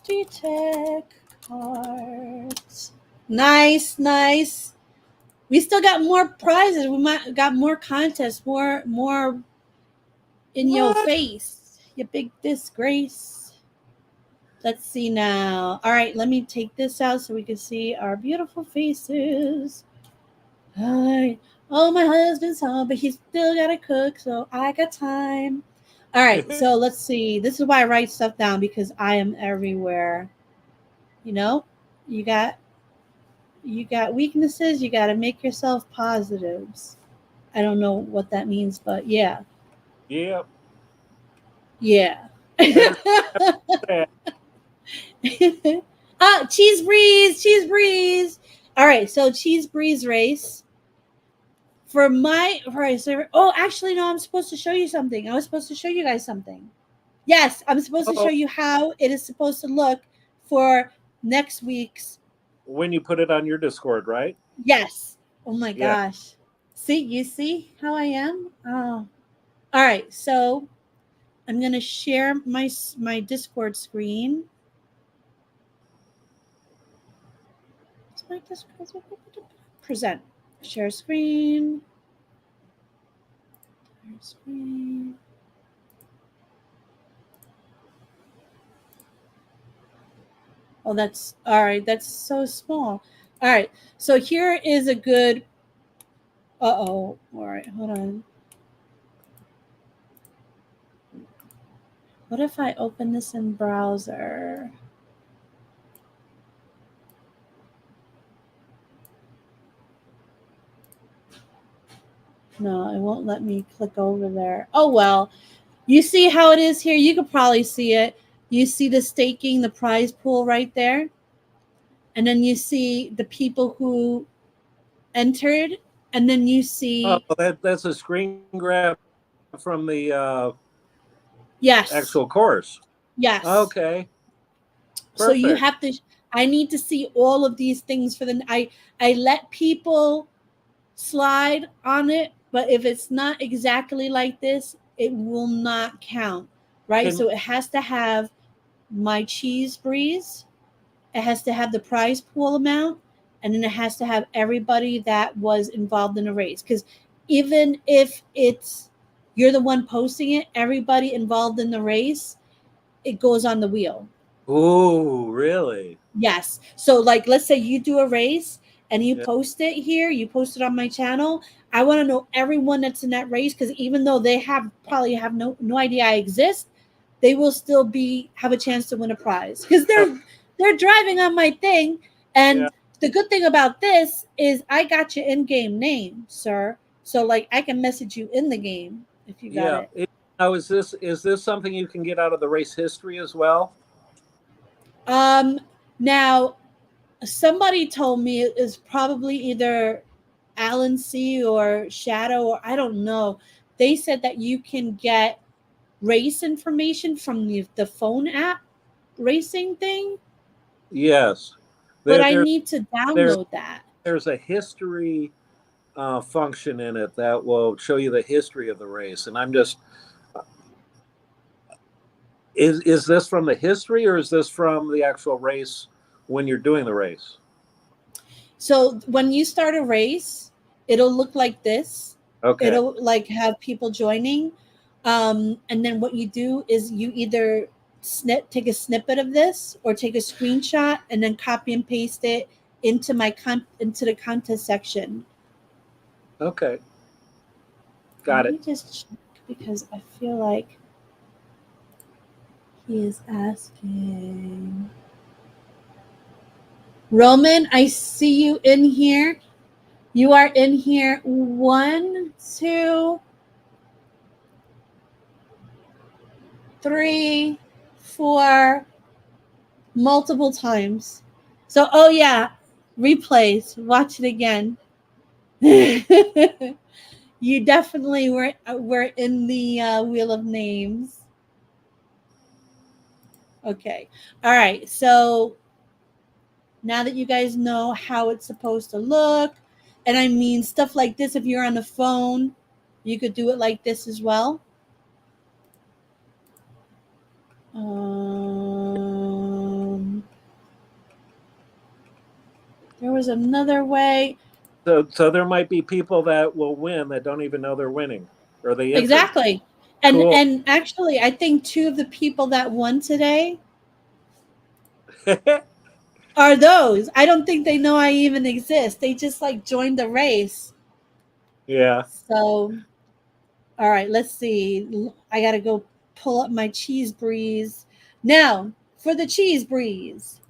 D-Tech cards. Nice. We still got more prizes. We might got more contests, more in your face. You big disgrace. Let's see now. All right, let me take this out so we can see our beautiful faces. Hi. Oh, my husband's home, but he's still got to cook, so I got time. All right, so let's see. This is why I write stuff down, because I am everywhere. You got weaknesses. You got to make yourself positives. I don't know what that means, but yeah. Yep. Yeah. Cheese breeze. All right, so cheese breeze race. For my price. Oh, actually, no, I'm supposed to show you something. I was supposed to show you guys something. Yes, I'm supposed to show you how it is supposed to look for next week's. When you put it on your Discord, right? Yes. Oh my gosh. See, you see how I am? Oh. All right, so I'm going to share my Discord screen. My Discord present. Share screen. Share screen. Oh, that's all right. That's so small. All right. So here is a good. All right. Hold on. What if I open this in browser? No, it won't let me click over there. Oh, well. You see how it is here? You could probably see it. You see the staking, the prize pool right there. And then you see the people who entered. And then you see... Oh, that's a screen grab from the yes, actual course. Yes. Okay. Perfect. So you have to... I need to see all of these things for the... I let people slide on it, but if it's not exactly like this, it will not count, right? So it has to have my cheese breeze, it has to have the prize pool amount, and then it has to have everybody that was involved in the race. Because even if you're the one posting it, everybody involved in the race, it goes on the wheel. Oh, really? Yes. So like, let's say you do a race and you post it here, you post it on my channel. I want to know everyone that's in that race, because even though they probably have no idea I exist, they will still have a chance to win a prize, because they're driving on my thing. And the good thing about this is I got your in-game name, sir. So like, I can message you in the game if you got it. Now, is this something you can get out of the race history as well? Now somebody told me it is probably either Alan C or Shadow, or I don't know. They said that you can get race information from the phone app racing thing, Yes. but There, I there, need to there download that. there's a history function in it that will show you the history of the race. And I'm just, is this from the history or is this from the actual race when you're doing the race? So when you start a race, it'll look like this. Okay. It'll like have people joining. And then what you do is you either take a snippet of this or take a screenshot and then copy and paste it into into the contest section. Okay. Got Let it. me just check because I feel like he is asking. Roman, I see you in here. You are in here 1, 2, 3, 4, multiple times. So, oh yeah, replays. Watch it again. You definitely were in the Wheel of Names. Okay. All right. So now that you guys know how it's supposed to look, and I mean stuff like this, if you're on the phone, you could do it like this as well. There was another way. So there might be people that will win that don't even know they're winning, or they enter. Exactly. And Cool. and actually, I think 2 of the people that won today are those. I don't think they know I even exist. They just like joined the race. Yeah. So, all right, let's see. I got to go pull up my cheese breeze. Now, for the cheese breeze.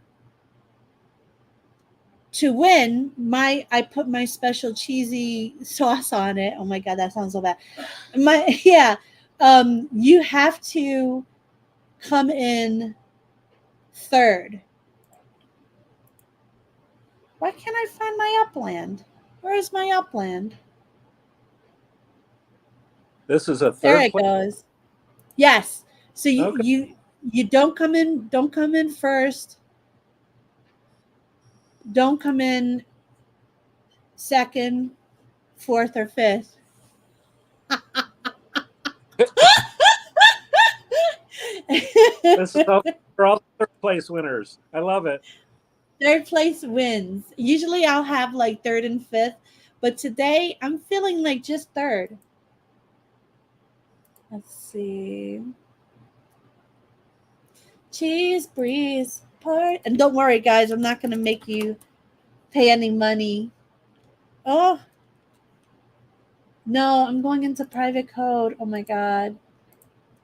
To win, I put my special cheesy sauce on it. Oh my god, that sounds so bad. You have to come in third. Why can't I find my upland? Where is my upland? This is a There third it place. goes. Yes. So Okay. you don't come in first. Don't come in second, fourth, or fifth. This is all for all the third place winners. I love it. Third place wins. Usually I'll have like third and fifth, but today I'm feeling like just third. Let's see. Cheese breeze part. And don't worry, guys, I'm not going to make you pay any money. Oh, no, I'm going into private code. Oh my God.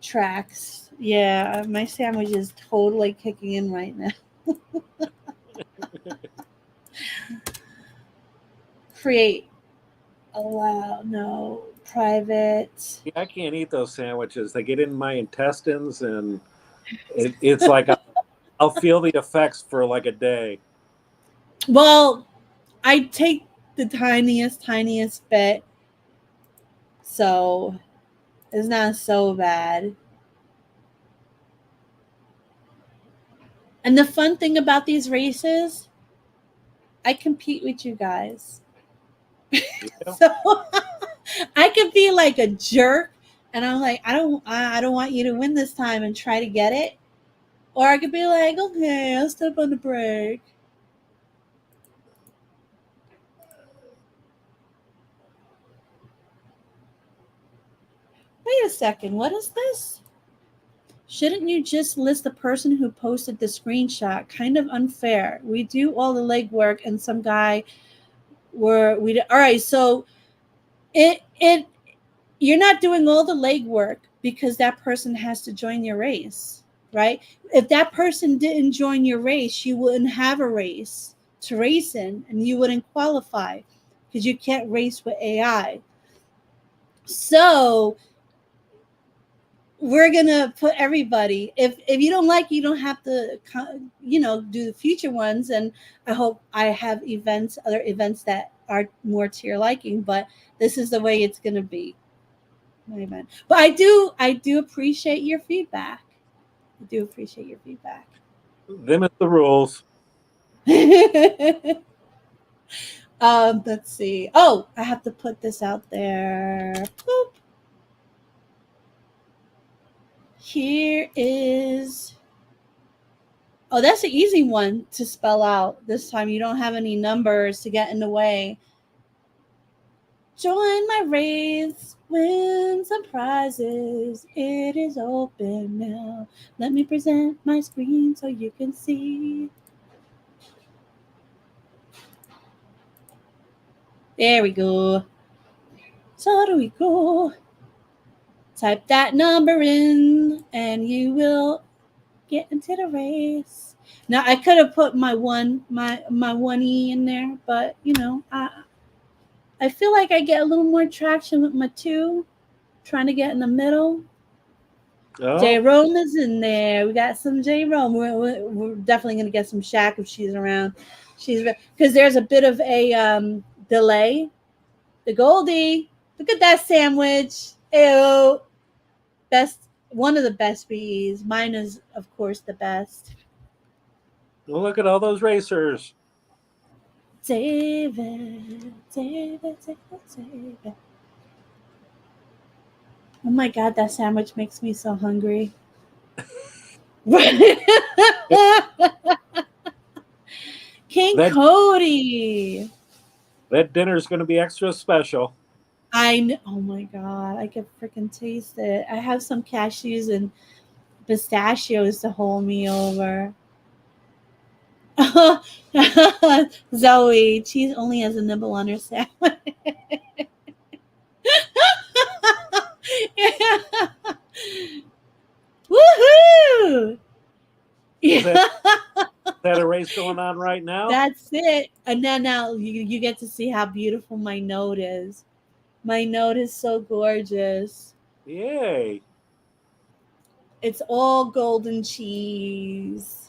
Tracks. Yeah, my sandwich is totally kicking in right now. Create. Allow. No. Private. Yeah, I can't eat those sandwiches. They get in my intestines, and it's like I'll feel the effects for like a day. Well, I take the tiniest bit, so it's not so bad. And the fun thing about these races, I compete with you guys. Yeah. So I could be like a jerk and I'm like, I don't want you to win this time and try to get it. Or I could be like, okay, I'll step on the brake. Wait a second, what is this? Shouldn't you just list the person who posted the screenshot? Kind of unfair. We do all the legwork and some guy all right, so it you're not doing all the legwork because that person has to join your race, right? If that person didn't join your race, you wouldn't have a race to race in and you wouldn't qualify because you can't race with AI. So we're gonna put everybody. If you don't like, you don't have to, do the future ones. And I hope I have other events that are more to your liking. But this is the way it's gonna be, my event. But I do appreciate your feedback. I do appreciate your feedback. Them is the rules. Let's see. Oh, I have to put this out there. Boop. Here is. Oh, that's an easy one to spell out this time. You don't have any numbers to get in the way. Join my race, win some prizes. It is open now. Let me present my screen so you can see. There we go. So do we go. Type that number in and you will get into the race. Now I could have put my 1E in there, but I feel like I get a little more traction with my 2, trying to get in the middle. Oh, J Rome is in there. We got some J Rome. We're definitely gonna get some Shaq if she's around. She's because there's a bit of a delay. The Goldie, look at that sandwich. Ew, one of the best BEs. Mine is of course the best. well, look at all those racers. David. Oh my God, that sandwich makes me so hungry. King Cody. That dinner's going to be extra special. I know. Oh my God, I can freaking taste it. I have some cashews and pistachios to hold me over. Zoe, cheese only has a nibble on her sandwich. Woohoo! Is that a race going on right now? That's it. And then now you get to see how beautiful my note is. My note is so gorgeous. Yay. It's all golden cheese.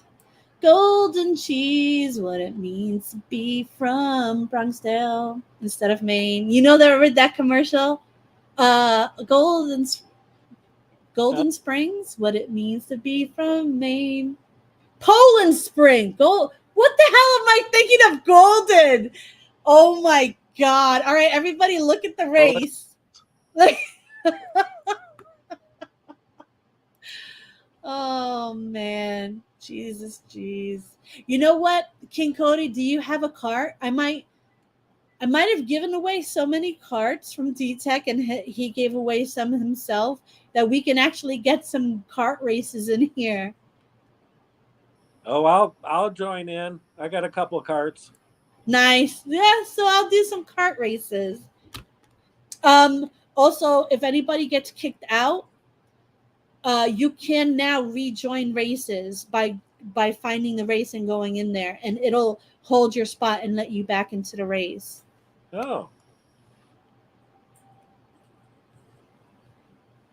Golden cheese, what it means to be from Bronxdale instead of Maine. You know that commercial? Golden Springs, what it means to be from Maine. Poland Spring. What the hell am I thinking of golden? Oh my God. All right, everybody look at the race. Oh man. Jesus, jeez. You know what, King Cody, do you have a cart? I might have given away so many carts from D-Tech, and he gave away some himself, that we can actually get some kart races in here. Oh, I'll join in. I got a couple of carts. Nice. Yeah, so I'll do some kart races. Also, if anybody gets kicked out, you can now rejoin races by finding the race and going in there, and it'll hold your spot and let you back into the race. Oh.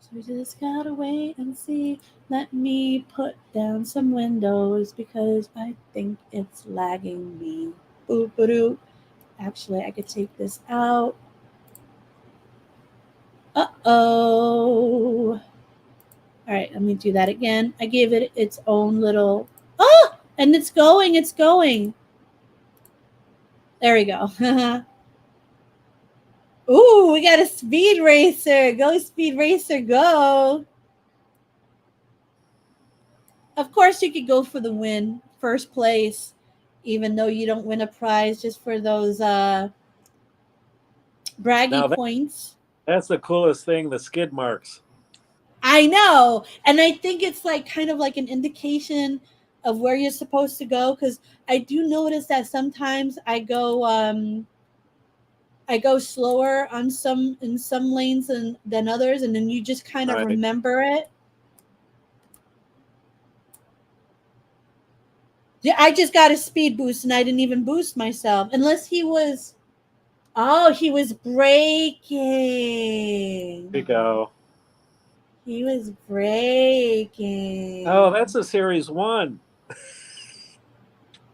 So we just gotta wait and see. Let me put down some windows because I think it's lagging me. Boop-a-doo. Actually, I could take this out. Uh-oh. All right, let me do that again. I gave it its own little... Oh! And it's going. There we go. Ooh, we got a speed racer. Go, speed racer, go. Of course, you could go for the win, first place, even though you don't win a prize, just for those braggy points. That's the coolest thing, the skid marks. I know. And I think it's kind of like an indication of where you're supposed to go, because I do notice that sometimes I go slower in some lanes than others, and then you just kind of remember it. Yeah, I just got a speed boost and I didn't even boost myself. Unless he was... Oh, he was braking. There you go. He was breaking. Oh, that's a series 1.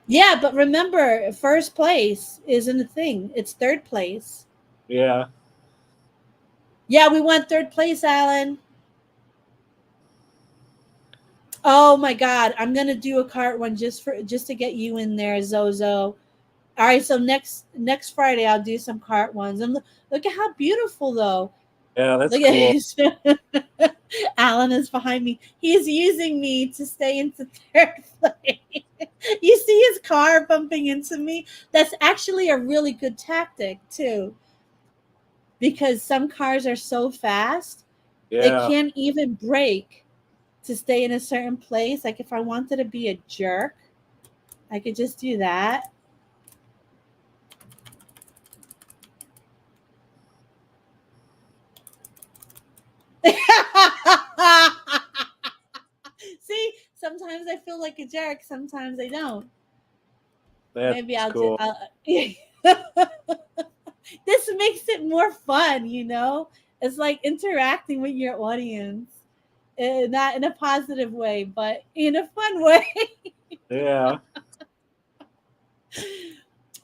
Yeah, but remember, first place isn't a thing. It's third place. Yeah. Yeah, we won third place, Alan. Oh my God, I'm gonna do a cart one just to get you in there, Zozo. All right, so next Friday I'll do some cart ones. And look at how beautiful though. Yeah, that's Look cool. at Alan is behind me. He's using me to stay into third place. You see his car bumping into me? That's actually a really good tactic too, because some cars are so fast they Yeah. can't even brake to stay in a certain place. Like if I wanted to be a jerk, I could just do that. See, sometimes I feel like a jerk, sometimes I don't. Maybe That's I'll just. cool. This makes it more fun, you know. It's like interacting with your audience, not in a positive way, but in a fun way. Yeah.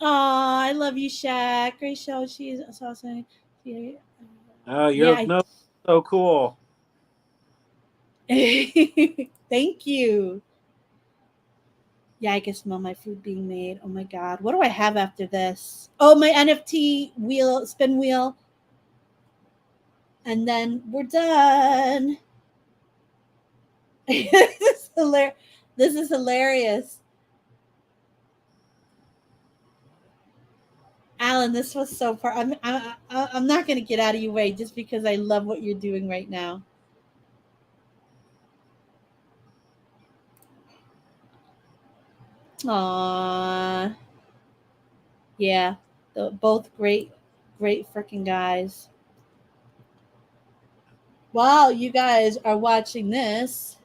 Oh, I love you, Shaq. Great show. She's awesome. Oh, Yeah. no, so cool. Thank you. Yeah, I can smell my food being made. Oh my God. What do I have after this? Oh, my NFT wheel, spin wheel. And then we're done. This is hilarious. Alan, this was so far. I'm not going to get out of your way just because I love what you're doing right now. Aww. Yeah, both great freaking guys. While you guys are watching this,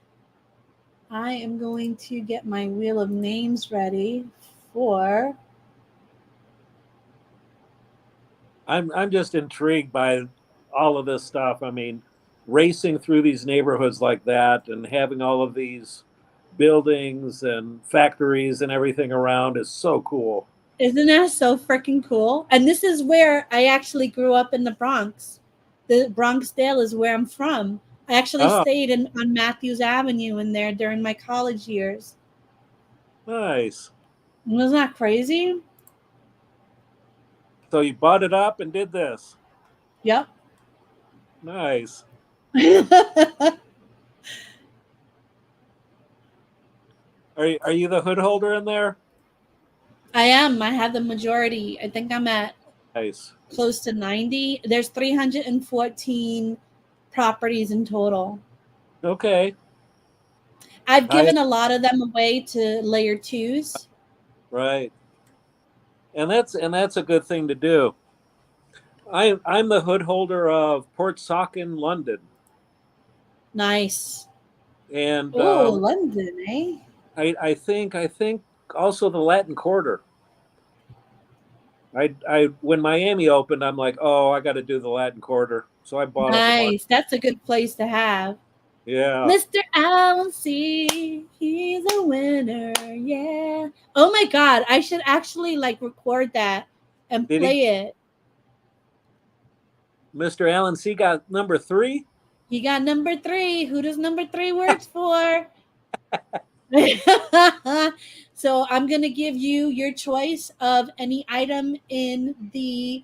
I am going to get my wheel of names ready for. I'm just intrigued by all of this stuff. I mean, racing through these neighborhoods like that and having all of these buildings and factories and everything around is so cool. Isn't that so freaking cool? And this is where I actually grew up in the Bronx. The Bronx Dale is where I'm from. I actually Oh, stayed on Matthews Avenue in there during my college years. nice. Wasn't that crazy? So you bought it up and did this. Yep. Nice. Are you the hood holder in there? I am. I have the majority. I think I'm at Nice. close to 90. There's 314 properties in total. Okay. I've I given a lot of them away to layer twos. right. And that's a good thing to do. I'm the hood holder of Port Saucon, London, Nice. and Oh, London, eh? I think also the Latin Quarter. I when Miami opened, I'm like, oh, I got to do the Latin Quarter, so I bought up a bunch. Nice. That's a good place to have. Yeah. Mr. Allen C, he's a winner. Yeah. Oh my God. I should actually like record that and Did he? play it. Mr. Allen C got number 3. He got number 3. Who does number 3 works for? So I'm going to give you your choice of any item in the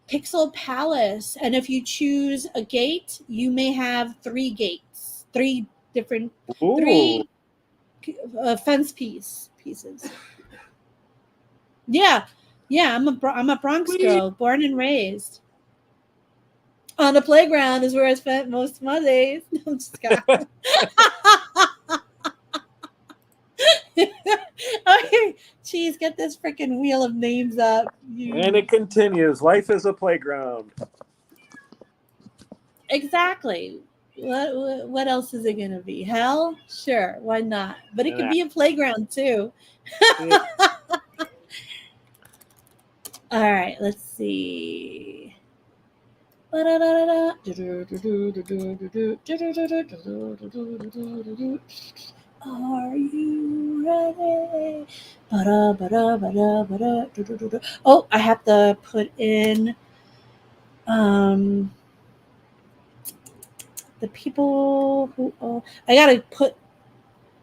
Pixel Palace. And if you choose a gate, you may have 3 gates, 3 different, Ooh. 3 fence pieces. Yeah. Yeah. I'm a Bronx girl, born and raised. On the playground is where I spent most of my days. I'm just kidding. Okay, Cheese, get this freaking wheel of names up. And it continues. Life is a playground. Exactly. What else is it gonna be? Hell, sure, why not? But it could be a playground too. Yeah. All right, let's see. Are you ready? Oh, I have to put in the people who own. I gotta put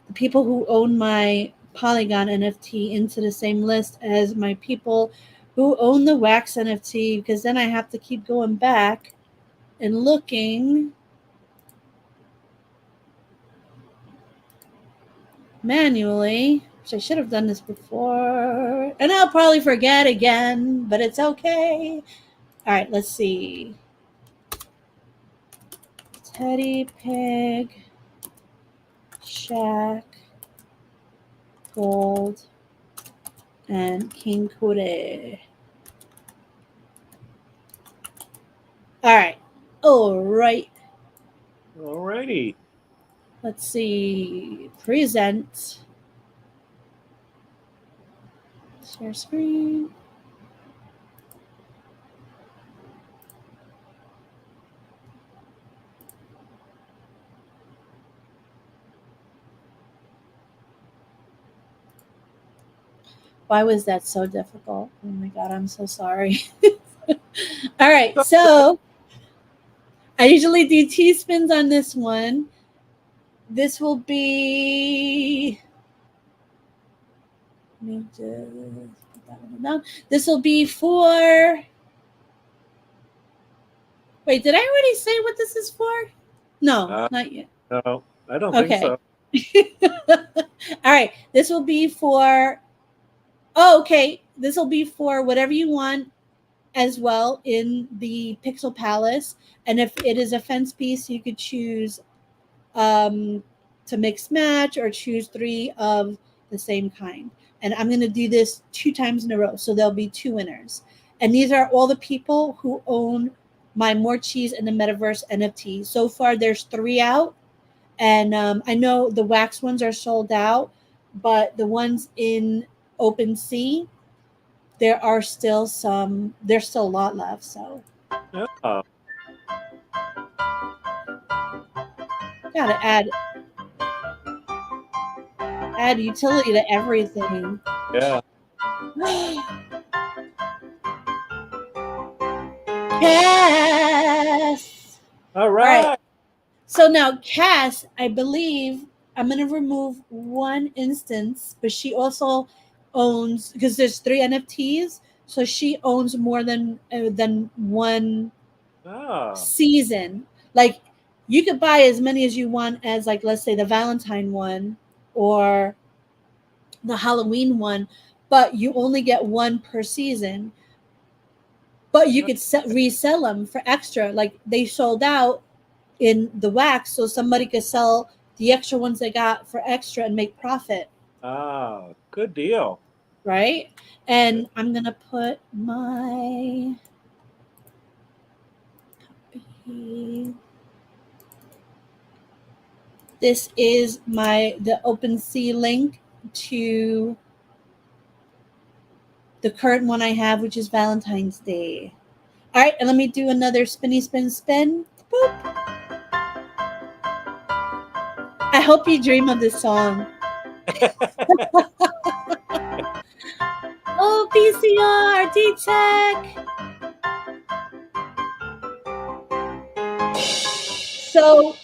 the people who own my Polygon NFT into the same list as my people who own the Wax NFT, because then I have to keep going back and looking manually, which I should have done this before. And I'll probably forget again, but it's okay. All right, let's see. Teddy Pig, Shaq, Gold, and King Kure. All right. All right. Alrighty. Let's see. Present. Share screen. Why was that so difficult? Oh my God, I'm so sorry. All right, so I usually do T-spins on this one. This will be. Let me just put that one down. This will be for. Wait, did I already say what this is for? No, not yet. No, I don't think Okay. so. All right, this will be for. Oh, okay. This will be for whatever you want as well in the Pixel Palace. And if it is a fence piece, you could choose to mix match or choose 3 of the same kind. And I'm going to do this 2 times in a row. So there'll be 2 winners. And these are all the people who own my More Cheese in the Metaverse NFT. So far, there's 3 out. And I know the wax ones are sold out, but the ones in OpenSea, there are still some, there's still a lot left. So Yeah. gotta add utility to everything. Yeah. Cass. All right. All right. So now Cass, I believe I'm gonna remove one instance, but she also owns, because there's 3 NFTs, so she owns more than one Ah. season. Like you could buy as many as you want as, like, let's say the Valentine one or the Halloween one, but you only get one per season. But you could resell them for extra. Like they sold out in the wax, so somebody could sell the extra ones they got for extra and make profit. Ah, good deal. Right? And I'm gonna put my copy. This is the OpenSea link to the current one I have, which is Valentine's Day. All right, and let me do another spinny spin spin. Boop. I hope you dream of this song. Oh, PCR, D-Tech. So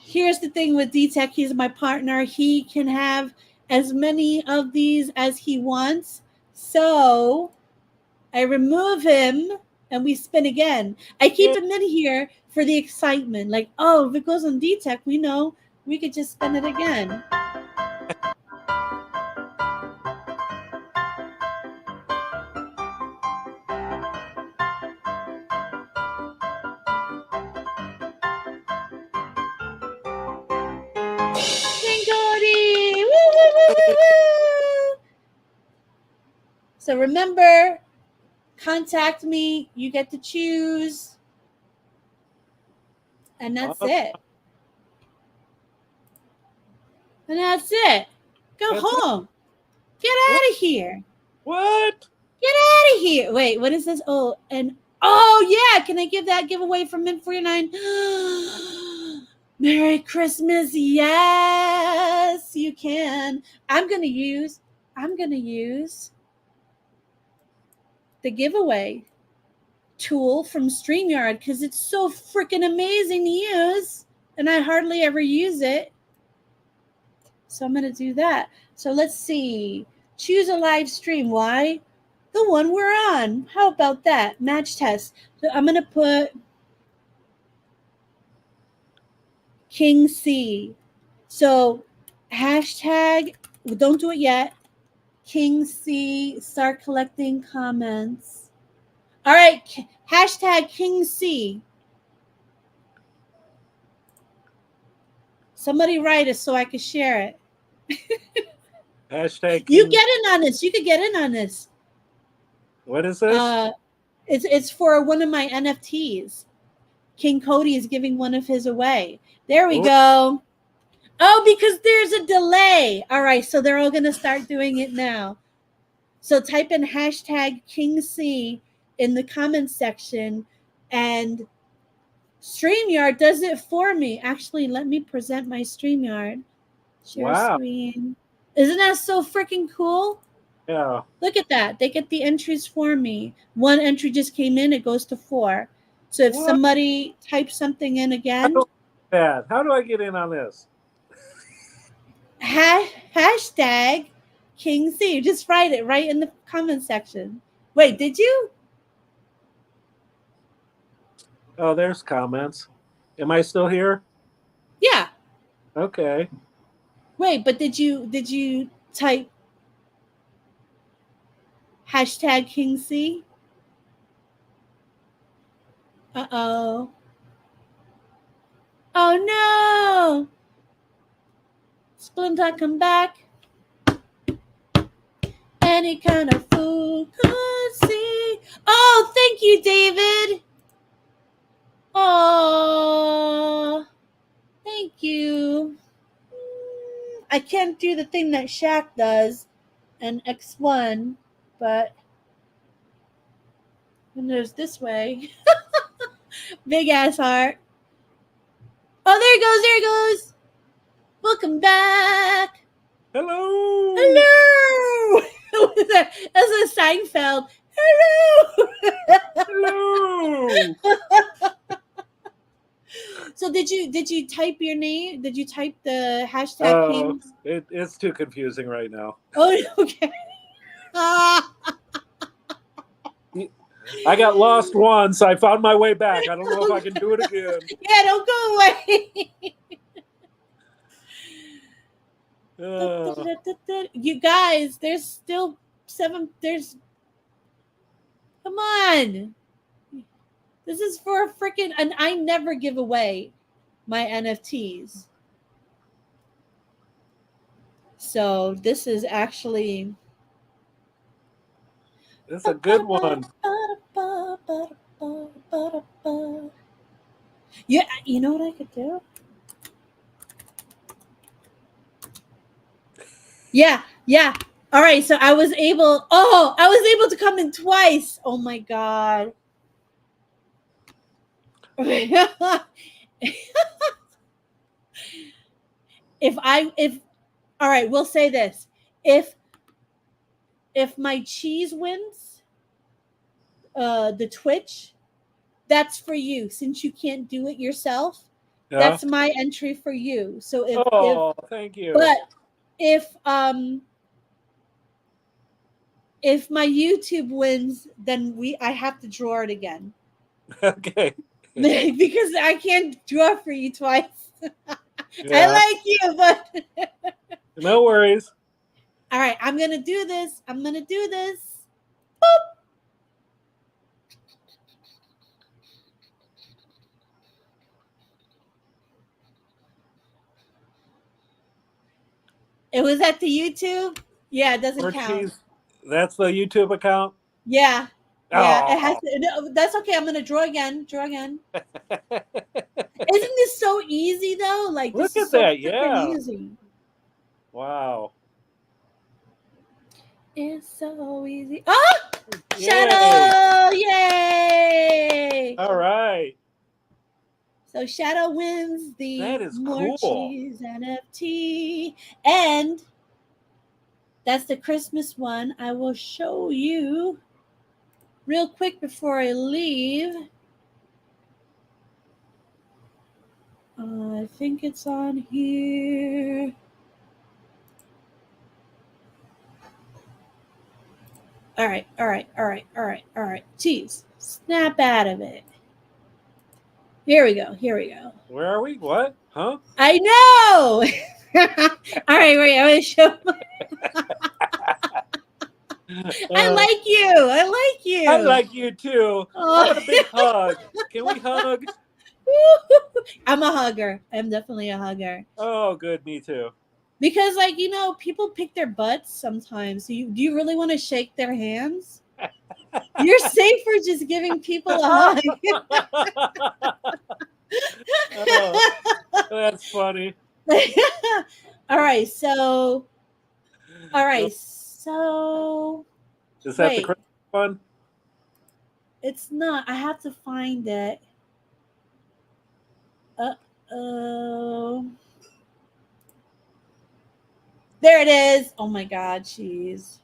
here's the thing with D-Tech. He's my partner. He can have as many of these as he wants. So I remove him and we spin again. I keep him in here for the excitement. Like, oh, if it goes on D-Tech, we know we could just spin it again. So remember, contact me. You get to choose. And that's it. And that's it. Go home. Get out of here. What? Get out of here. Wait, what is this? Oh, and Oh yeah, can I give that giveaway from Mint 49? Merry Christmas. Yes, you can. I'm gonna use the giveaway tool from StreamYard because it's so freaking amazing to use, and I hardly ever use it. So I'm gonna do that. So let's see. Choose a live stream. Why? The one we're on. How about that? Match test. So I'm gonna put King C. So hashtag, don't do it yet. King C, start collecting comments. All right, hashtag King C. Somebody write it so I can share it. Hashtag You King. get in on this. You could get in on this. What is this? It's for one of my NFTs. King Cody is giving one of his away. There we go. Oh, because there's a delay. All right, so they're all going to start doing it now. So type in hashtag King C in the comments section, and StreamYard does it for me. Actually, let me present my StreamYard. Share screen. Isn't that so freaking cool? Yeah. Look at that. They get the entries for me. One entry just came in, it goes to 4. So if somebody types something in again. How do I get in on this? Hashtag King C. Just write it right in the comment section. Wait, did you? Oh, there's comments. Am I still here? Yeah. Okay. Wait, but did you type hashtag King C? Uh-oh. Oh no! Splintok, come back. Any kind of fool could see. Oh, thank you, David. Oh, thank you. I can't do the thing that Shaq does and X1, but when there's this way. Big ass heart. Oh, there it goes. There it goes. Welcome back. Hello. Hello. That's a Seinfeld. Hello. Hello. So did you type your name? Did you type the hashtag King? It's too confusing right now. Oh, okay. I got lost once. I found my way back. I don't know if I can do it again. Yeah, don't go away. You guys, there's still 7. Come on. This is for a freaking, and I never give away my NFTs. So this is actually. This is a good one. Yeah, you know what I could do? Yeah. All right, so I was able to come in twice. Oh my god. if all right, we'll say this. If my cheese wins the Twitch, that's for you. Since you can't do it yourself, that's my entry for you. So thank you. But if my YouTube wins, then I have to draw it again. Okay. Because I can't draw for you twice. Yeah. I like you, but no worries. All right, I'm gonna do this. Boop. It was at the YouTube. Yeah, it doesn't count. That's the YouTube account. Yeah. It has to. No, that's okay. I'm gonna draw again. Isn't this so easy though? Like, look this at is so that. Yeah. easy. Wow. It's so easy. Oh, Shadow! Yay! right. All right. So Shadow wins the That is More cool. Cheese NFT. And that's the Christmas one. I will show you real quick before I leave. I think it's on here. All right. Cheese. Snap out of it. Here we go. Where are we? What? Huh? I know. All right, wait. I'm gonna show. I like you. I like you too. Oh. I want a big hug. Can we hug? I'm a hugger. I'm definitely a hugger. Oh, good. Me too. Because, like, people pick their butts sometimes. So do you really want to shake their hands? You're safer just giving people a hug. Oh, that's funny. All right, so Is that the wait. Christmas one? It's not. I have to find it. Uh-oh. There it is. Oh my God, jeez.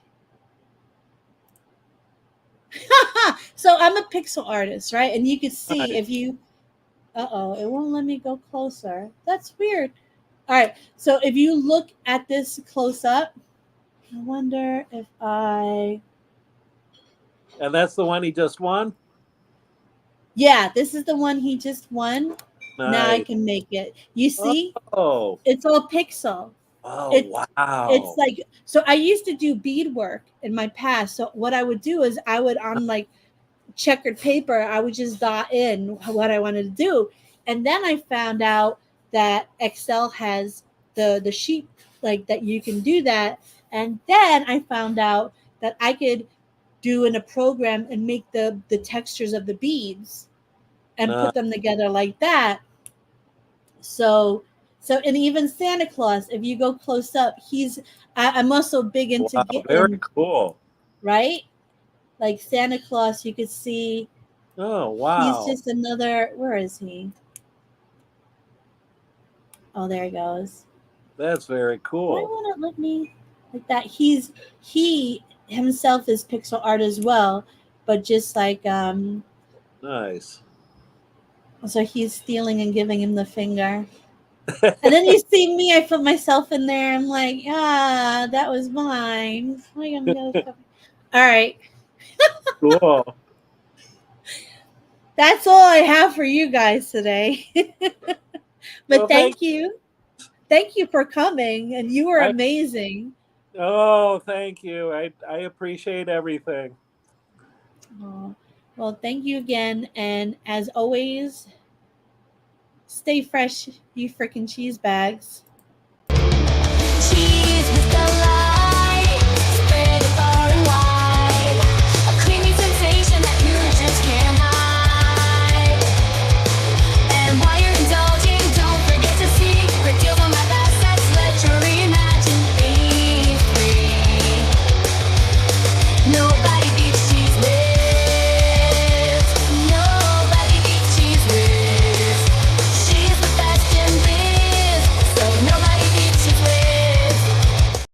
So I'm a pixel artist, right? And you can see if you it won't let me go closer. That's weird. All right. So if you look at this close up, I wonder if And that's the one he just won? Yeah, this is the one he just won. Nice. Now I can make it. You see? Oh. It's all pixel. Oh, wow. It's like, so I used to do beadwork in my past. So what I would do is I would, on like checkered paper, I would just dot in what I wanted to do. And then I found out that Excel has the sheet like that you can do that. And then I found out that I could do in a program and make the textures of the beads and put them together like that. So and even Santa Claus, if you go close up, I'm also big into very cool. Right? Like Santa Claus, you could see. Oh, wow. He's just another. Where is he? Oh, there he goes. That's very cool. Why won't it let me like that? He himself is pixel art as well, but just like Nice. So he's stealing and giving him the finger. And then you see me, I put myself in there. I'm like, that was mine. All right. Cool. That's all I have for you guys today. But thank you. Thank you for coming. And you were amazing. Oh, thank you. I appreciate everything. Oh, well, thank you again. And as always, stay fresh, you freaking cheese bags. Cheese with